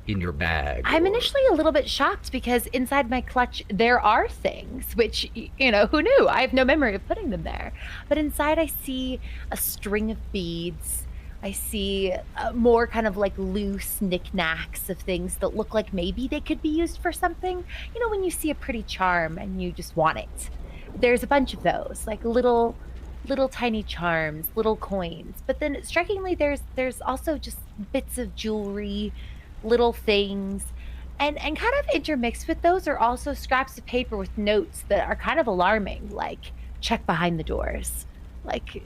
In your bag? I'm or- initially a little bit shocked because inside my clutch there are things, which, you know, who knew? I have no memory of putting them there. But inside I see a string of beads I see more kind of like loose knickknacks of things that look like maybe they could be used for something. You know, when you see a pretty charm and you just want it. There's a bunch of those, like little tiny charms, little coins. But then strikingly, there's also just bits of jewelry, little things. And kind of intermixed with those are also scraps of paper with notes that are kind of alarming, like check behind the doors. Like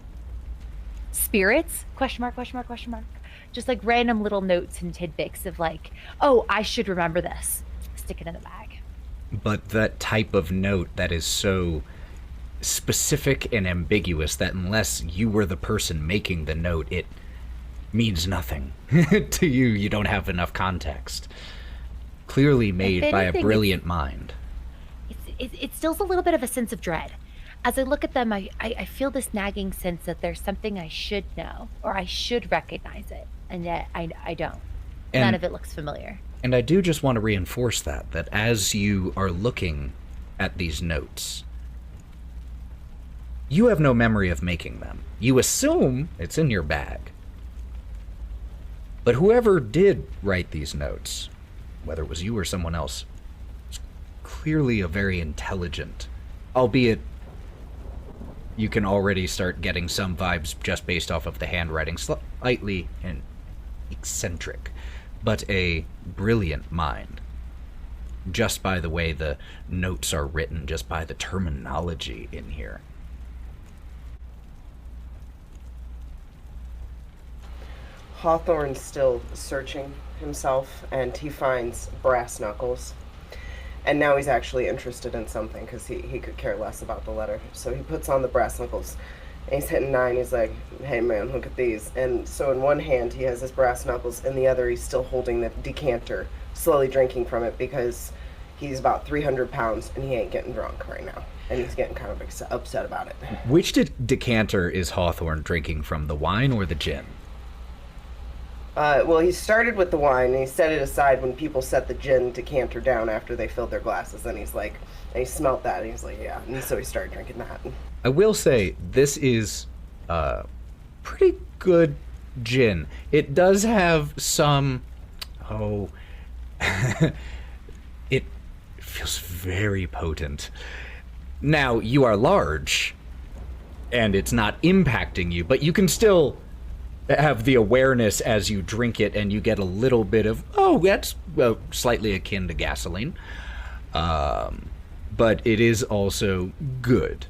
spirits? Question mark, question mark, question mark. Just like random little notes and tidbits of like, oh, I should remember this. Stick it in the bag. But that type of note that is so specific and ambiguous that unless you were the person making the note, it means nothing to you. You don't have enough context. Clearly made by a brilliant mind. It instills a little bit of a sense of dread. As I look at them, I feel this nagging sense that there's something I should know, or I should recognize it, and yet I don't. None of it looks familiar. And I do just want to reinforce that as you are looking at these notes, you have no memory of making them. You assume it's in your bag. But whoever did write these notes, whether it was you or someone else, is clearly a very intelligent, albeit you can already start getting some vibes just based off of the handwriting, slightly and eccentric, but a brilliant mind. Just by the way the notes are written, just by the terminology in here. Hawthorne's still searching himself, and he finds brass knuckles. And now he's actually interested in something, because he could care less about the letter. So he puts on the brass knuckles, and he's hitting Nyne. He's like, hey man, look at these. And so in one hand he has his brass knuckles, in the other he's still holding the decanter, slowly drinking from it, because he's about 300 pounds and he ain't getting drunk right now. And he's getting kind of upset about it. Which decanter is Hawthorne drinking from, the wine or the gin? Well, he started with the wine, and he set it aside when people set the gin decanter down after they filled their glasses. And he's like, and he smelled that, and he's like, yeah. And so he started drinking that. I will say, this is pretty good gin. It does have some, it feels very potent. Now, you are large, and it's not impacting you, but you can still have the awareness as you drink it, and you get a little bit of, that's slightly akin to gasoline. But it is also good.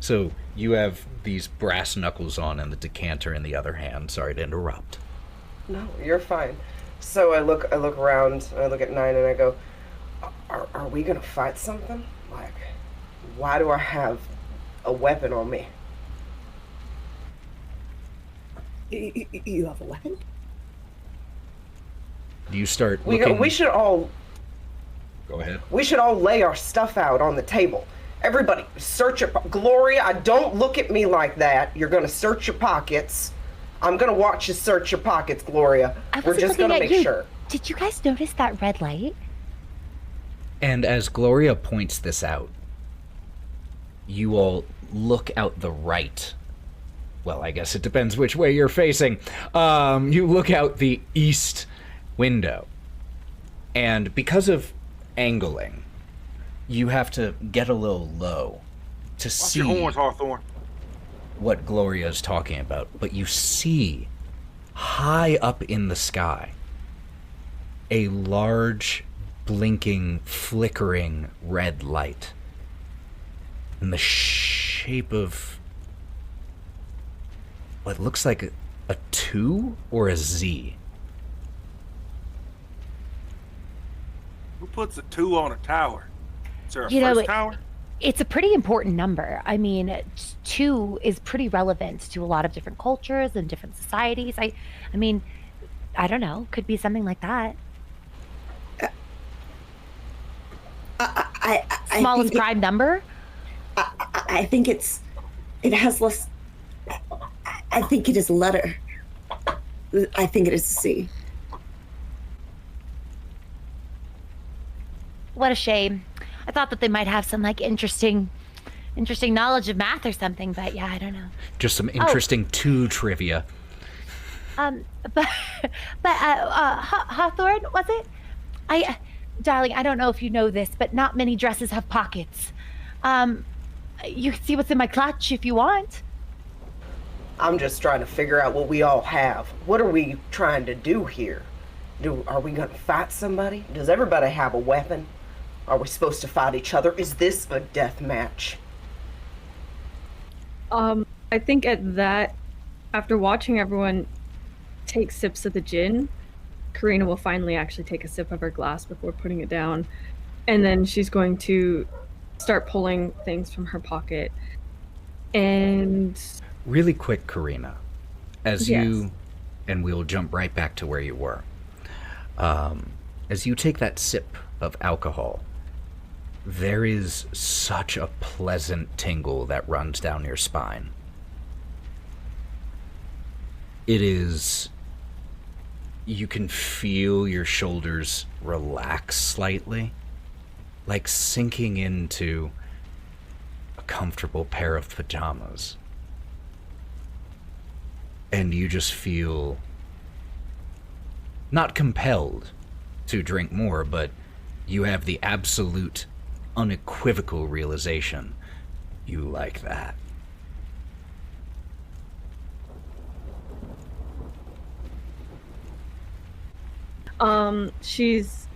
So you have these brass knuckles on and the decanter in the other hand. Sorry to interrupt. No, you're fine. So I look around, and I look at Nyne, and I go, are we gonna fight something? Like, why do I have a weapon on me? You have a weapon? You start looking... We should all... Go ahead. We should all lay our stuff out on the table. Everybody, search your... Gloria, don't look at me like that. You're gonna search your pockets. I'm gonna watch you search your pockets, Gloria. We're just gonna make sure. Did you guys notice that red light? And as Gloria points this out, you all look out the right. Well, I guess it depends which way you're facing. You look out the east window. And because of angling, you have to get a little low to see your horns, Hawthorne. What Gloria is talking about. But you see, high up in the sky, a large, blinking, flickering red light in the shape of what looks like a 2 or a Z. Who puts a 2 on a tower? Is there a first tower? It's a pretty important number. I mean, 2 is pretty relevant to a lot of different cultures and different societies. I mean, I don't know. Could be something like that. Smallest prime number? I think it has less... I think it is a letter. I think it is a C. What a shame. I thought that they might have some, like, interesting interesting knowledge of math or something, but yeah, I don't know. Just some interesting trivia. But Hawthorne, was it? Darling, I don't know if you know this, but not many dresses have pockets. You can see what's in my clutch if you want. I'm just trying to figure out what we all have. What are we trying to do here? Are we gonna fight somebody? Does everybody have a weapon? Are we supposed to fight each other? Is this a death match? I think at that, after watching everyone take sips of the gin, Karina will finally actually take a sip of her glass before putting it down. And then she's going to start pulling things from her pocket. And really quick, Karina, as Yes. you, and we'll jump right back to where you were. As you take that sip of alcohol, there is such a pleasant tingle that runs down your spine. It is... You can feel your shoulders relax slightly, like sinking into a comfortable pair of pajamas. And you just feel not compelled to drink more, but you have the absolute, unequivocal realization you like that. she's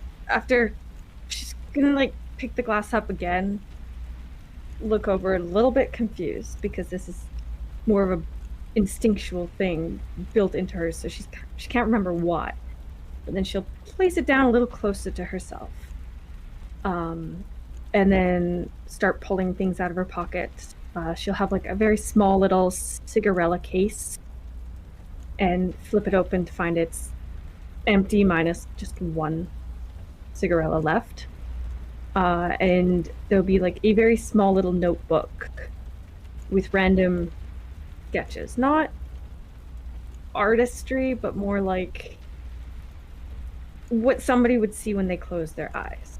gonna like pick the glass up again, look over a little bit confused because this is more of a instinctual thing built into her, so she can't remember why. But then she'll place it down a little closer to herself, and then start pulling things out of her pockets. She'll have like a very small little cigarella case and flip it open to find it's empty minus just one cigarella left. And there'll be like a very small little notebook with random sketches. Not artistry, but more like what somebody would see when they close their eyes.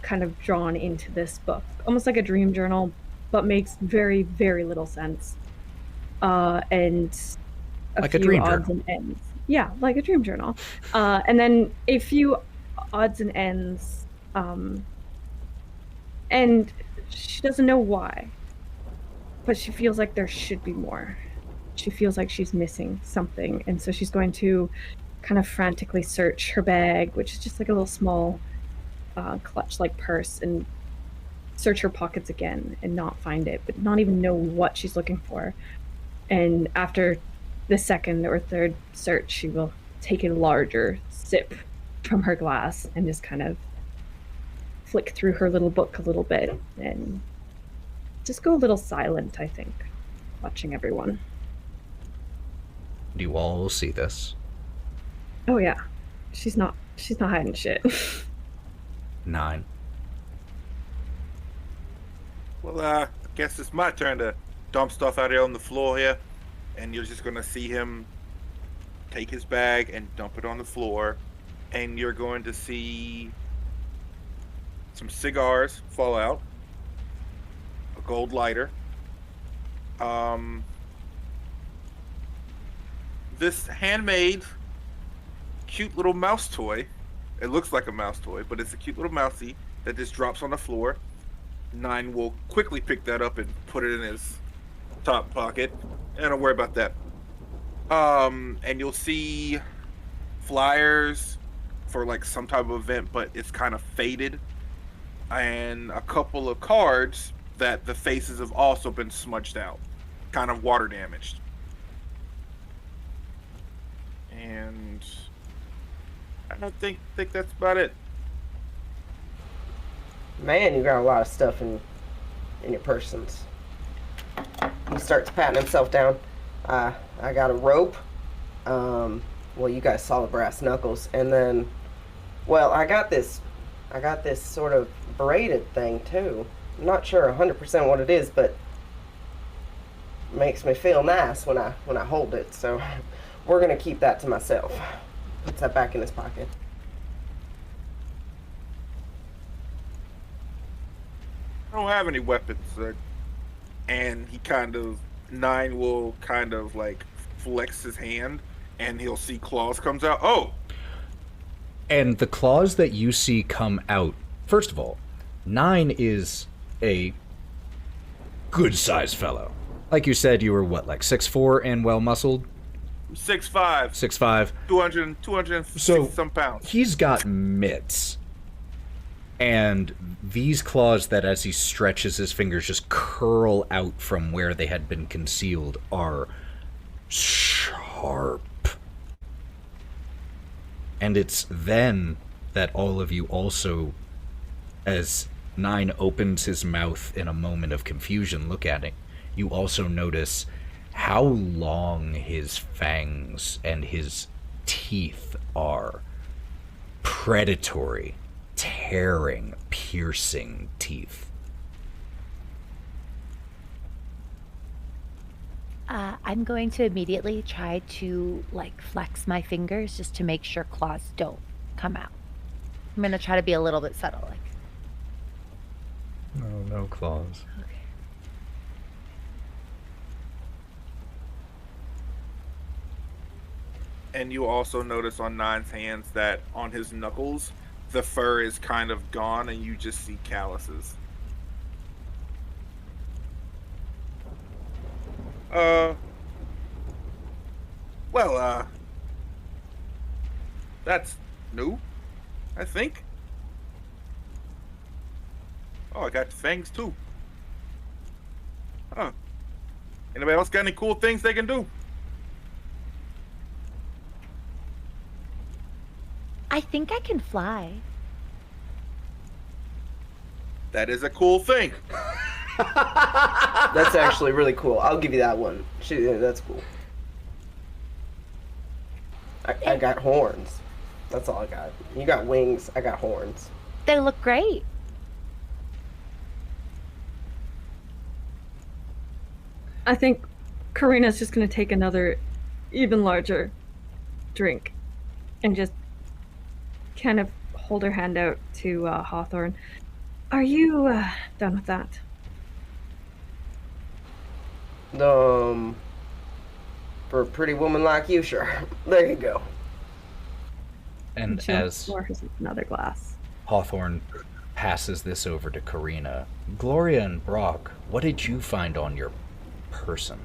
Kind of drawn into this book. Almost like a dream journal, but makes very, very little sense. And like few a dream odds journal. and ends. Yeah, like a dream journal. And then a few odds and ends. And she doesn't know why, but she feels like there should be more. She feels like she's missing something, and so she's going to kind of frantically search her bag, which is just like a little small clutch-like purse, and search her pockets again and not find it, but not even know what she's looking for. And after the second or third search, she will take a larger sip from her glass and just kind of flick through her little book a little bit and just go a little silent, I think, watching everyone. You all see this. Oh yeah. She's not hiding shit. Nyne. Well, I guess it's my turn to dump stuff out here on the floor here. And you're just going to see him take his bag and dump it on the floor. And you're going to see some cigars fall out. A gold lighter. This handmade cute little mouse toy. It looks like a mouse toy, but it's a cute little mousey that just drops on the floor. Nyne will quickly pick that up and put it in his top pocket. And don't worry about that. And you'll see flyers for like some type of event, but it's kind of faded. And a couple of cards that the faces have also been smudged out, kind of water damaged. And I don't think that's about it. Man, you got a lot of stuff in your persons. He starts patting himself down. I got a rope. Well, you guys saw the brass knuckles, and then, well, I got this sort of braided thing too. I'm not sure 100% what it is, but it makes me feel nice when I hold it. So we're gonna keep that to myself. Puts that back in his pocket. don't have any weapons. And he kind of, Nyne will kind of like flex his hand, and he'll see claws comes out. Oh! And the claws that you see come out, first of all, Nyne is a good-sized fellow. Like you said, you were what, like 6'4" and well-muscled? 6'5". 6'5". 260 So, some pounds. He's got mitts. And these claws that as he stretches his fingers just curl out from where they had been concealed are sharp. And it's then that all of you also, as Nyne opens his mouth in a moment of confusion, look at it, you also notice how long his fangs and his teeth are. Predatory, tearing, piercing teeth. I'm going to immediately try to like flex my fingers just to make sure claws don't come out. I'm going to try to be a little bit subtle, like. No claws. Okay. And you also notice on Nyne's hands that on his knuckles, the fur is kind of gone, and you just see calluses. That's new, I think. Oh, I got fangs too. Huh. Anybody else got any cool things they can do? I think I can fly. That is a cool thing. That's actually really cool. I'll give you that one. That's cool. I got horns. That's all I got. You got wings. I got horns. They look great. I think Karina's just going to take another even larger drink and just kind of hold her hand out to Hawthorne. Are you done with that? For a pretty woman like you, sure. There you go. And she'll as pour her another glass. Hawthorne passes this over to Karina, Gloria and Brawk, what did you find on your person?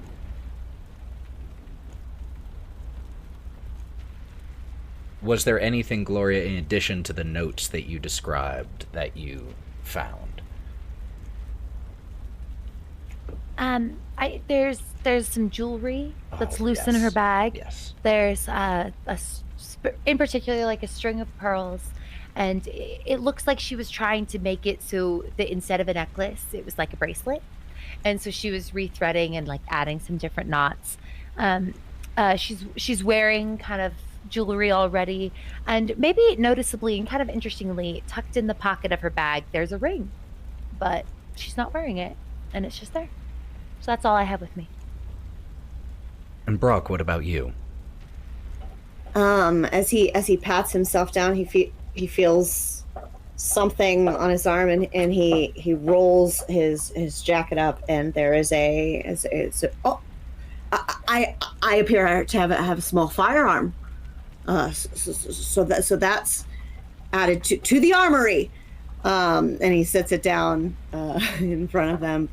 Was there anything, Gloria, in addition to the notes that you described, that you found? There's some jewelry that's loose in yes. her bag. Yes. There's in particular like a string of pearls, and it looks like she was trying to make it so that instead of a necklace, it was like a bracelet, and so she was rethreading and like adding some different knots. She's wearing kind of jewelry already, and maybe noticeably and kind of interestingly, tucked in the pocket of her bag, there's a ring, but she's not wearing it, and it's just there. So that's all I have with me. And Brawk, what about you? As he pats himself down, he feels something on his arm, and he rolls his jacket up, and there is I appear to have a small firearm. So that's added to the armory. And he sets it down in front of them.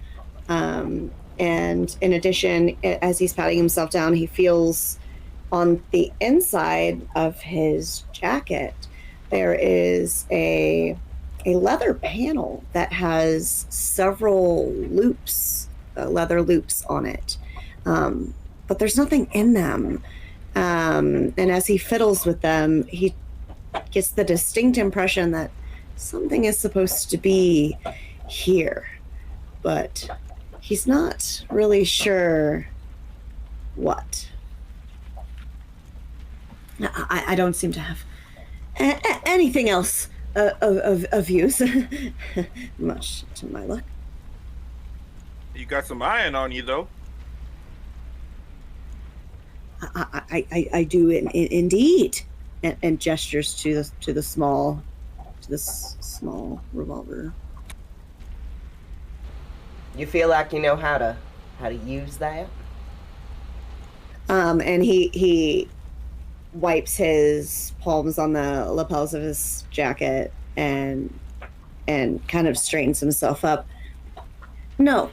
And in addition, as he's patting himself down, he feels on the inside of his jacket, there is a leather panel that has several loops, leather loops on it. But there's nothing in them. And as he fiddles with them, he gets the distinct impression that something is supposed to be here, but he's not really sure what. I don't seem to have anything else of use, much to my luck. You got some iron on you, though. I do indeed, and gestures to the small revolver. You feel like you know how to use that? And he wipes his palms on the lapels of his jacket and kind of straightens himself up. No.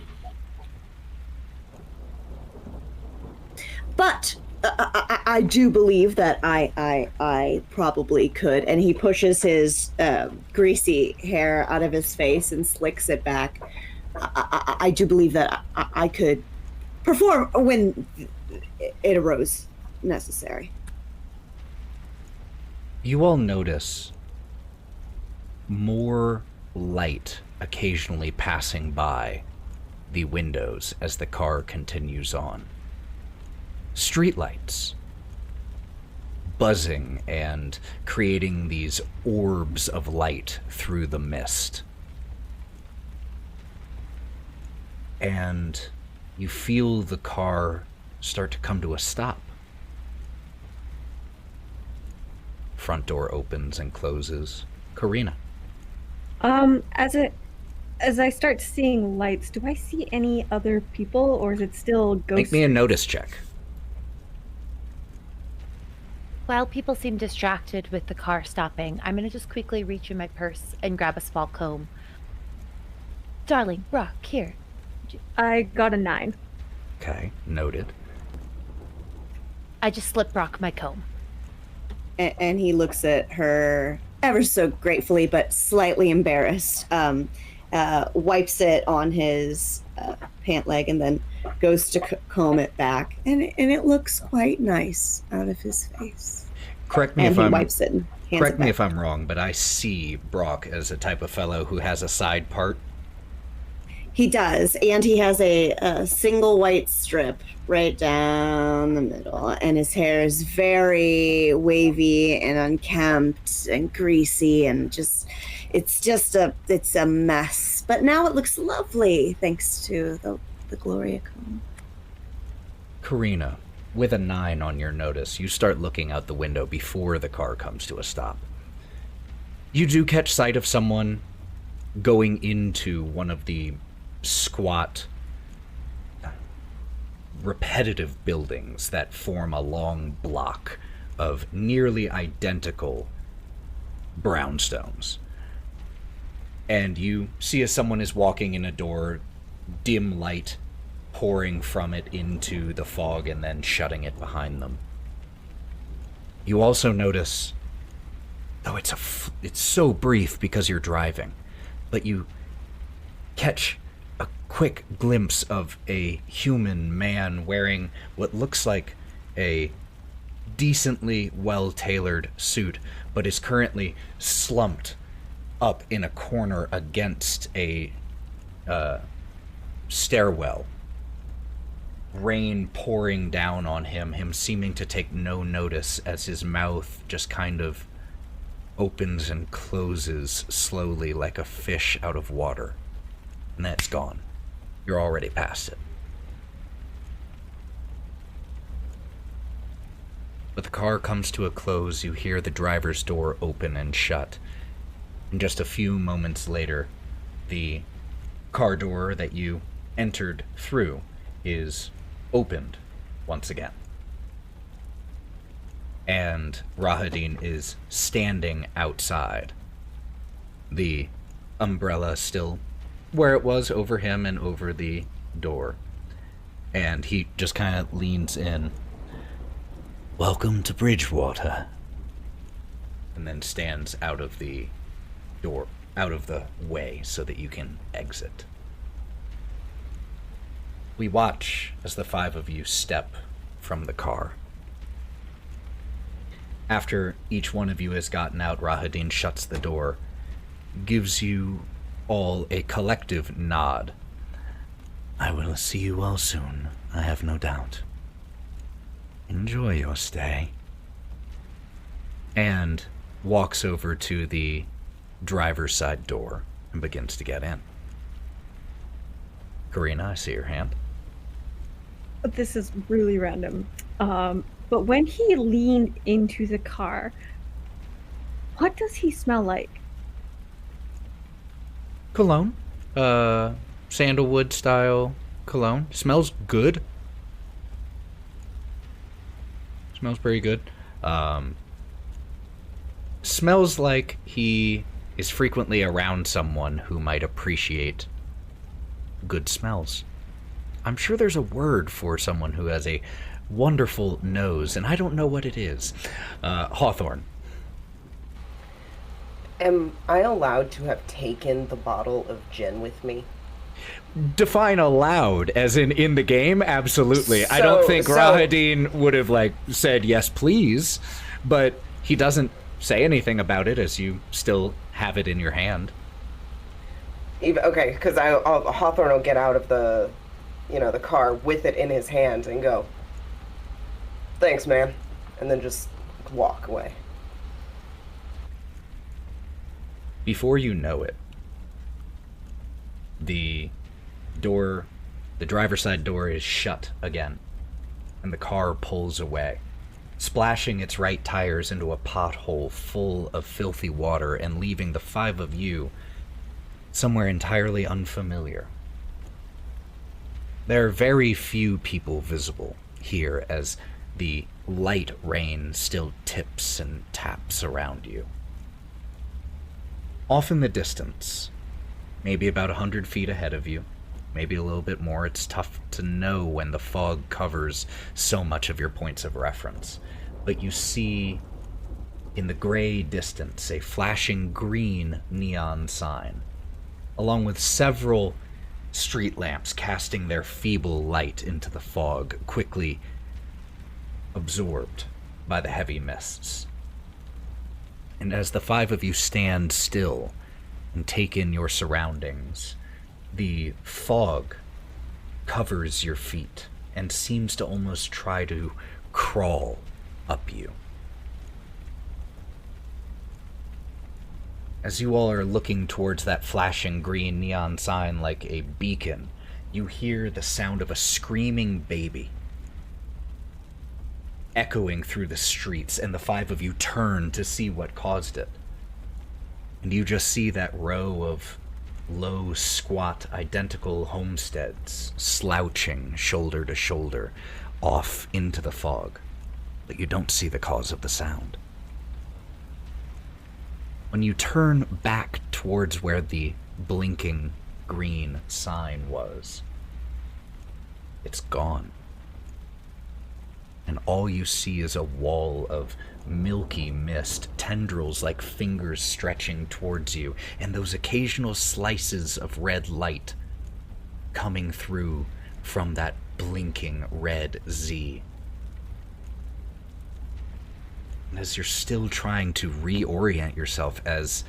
But I do believe that I probably could. And he pushes his greasy hair out of his face and slicks it back. I do believe that I could perform when it arose necessary. You all notice more light occasionally passing by the windows as the car continues on. Streetlights buzzing and creating these orbs of light through the mist. And you feel the car start to come to a stop. Front door opens and closes. Karina. As I start seeing lights, do I see any other people, or is it still ghosts? Make me a notice check. While people seem distracted with the car stopping, I'm going to just quickly reach in my purse and grab a small comb. Darling, Brawk, here. I got a 9. Okay, noted. I just slip Brawk my comb. And he looks at her ever so gratefully, but slightly embarrassed. Wipes it on his pant leg and then goes to comb it back. And it looks quite nice out of his face. Correct me and if he I'm wipes it and hands correct it me back. if I'm wrong, but I see Brawk as a type of fellow who has a side part. He does, and he has a single white strip right down the middle, and his hair is very wavy and unkempt and greasy, and it's a mess. But now it looks lovely thanks to the Gloria comb. Karina, with a 9 on your notice, you start looking out the window before the car comes to a stop. You do catch sight of someone going into one of the squat, repetitive buildings that form a long block of nearly identical brownstones. And you see as someone is walking in a door, dim light pouring from it into the fog and then shutting it behind them. You also notice, though it's so brief because you're driving, but you catch a quick glimpse of a human man wearing what looks like a decently well-tailored suit, but is currently slumped up in a corner against a stairwell. Rain pouring down on him seeming to take no notice as his mouth just kind of opens and closes slowly like a fish out of water. And then it's gone. You're already past it. But the car comes to a close. You hear the driver's door open and shut. And just a few moments later, the car door that you entered through is opened once again. And Rahadin is standing outside. The umbrella still where it was over him and over the door. And he just kind of leans in. "Welcome to Bridgewater." And then stands out of the door, out of the way so that you can exit. We watch as the 5 of you step from the car. After each one of you has gotten out, Rahadin shuts the door, gives you all a collective nod. "I will see you all soon, I have no doubt. Enjoy your stay." And walks over to the driver's side door and begins to get in. Karina, I see your hand. This is really random. But when he leaned into the car, what does he smell like? Cologne. sandalwood style cologne. Smells good. Smells pretty good. Smells like he is frequently around someone who might appreciate good smells. I'm sure there's a word for someone who has a wonderful nose, and I don't know what it is. Hawthorne. Am I allowed to have taken the bottle of gin with me? Define allowed, as in the game? Absolutely. I don't think Rahadin would have, said yes, please, but he doesn't say anything about it as you still have it in your hand. Okay, because Hawthorne will get out of the car with it in his hand and go, "Thanks, man," and then just walk away. Before you know it, the driver's side door is shut again, and the car pulls away, splashing its right tires into a pothole full of filthy water and leaving the five of you somewhere entirely unfamiliar. There are very few people visible here as the light rain still tips and taps around you. Off in the distance, maybe about 100 feet ahead of you, maybe a little bit more. It's tough to know when the fog covers so much of your points of reference. But you see in the gray distance a flashing green neon sign, along with several street lamps casting their feeble light into the fog, quickly absorbed by the heavy mists. And as the five of you stand still and take in your surroundings, the fog covers your feet and seems to almost try to crawl up you. As you all are looking towards that flashing green neon sign like a beacon, you hear the sound of a screaming baby echoing through the streets, and the five of you turn to see what caused it. And you just see that row of low, squat, identical homesteads slouching shoulder to shoulder off into the fog, but you don't see the cause of the sound. When you turn back towards where the blinking green sign was, it's gone. And all you see is a wall of milky mist, tendrils like fingers stretching towards you, and those occasional slices of red light coming through from that blinking red Z. And as you're still trying to reorient yourself, as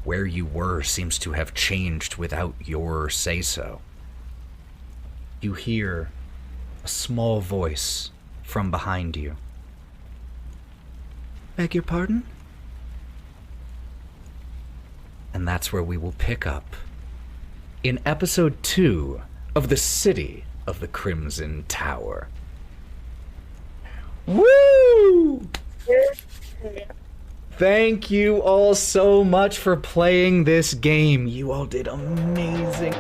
where you were seems to have changed without your say-so, you hear a small voice from behind you. Beg your pardon? And that's where we will pick up in episode 2 of The City of the Crimson Tower. Woo! Thank you all so much for playing this game. You all did amazing.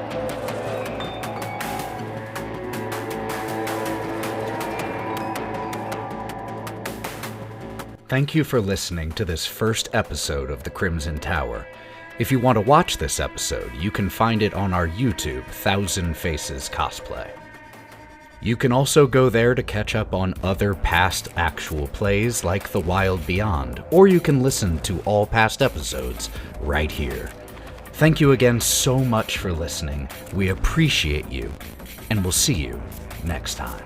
Thank you for listening to this first episode of The Crimson Tower. If you want to watch this episode, you can find it on our YouTube, Thousand Faces Cosplay. You can also go there to catch up on other past actual plays like The Wild Beyond, or you can listen to all past episodes right here. Thank you again so much for listening. We appreciate you, and we'll see you next time.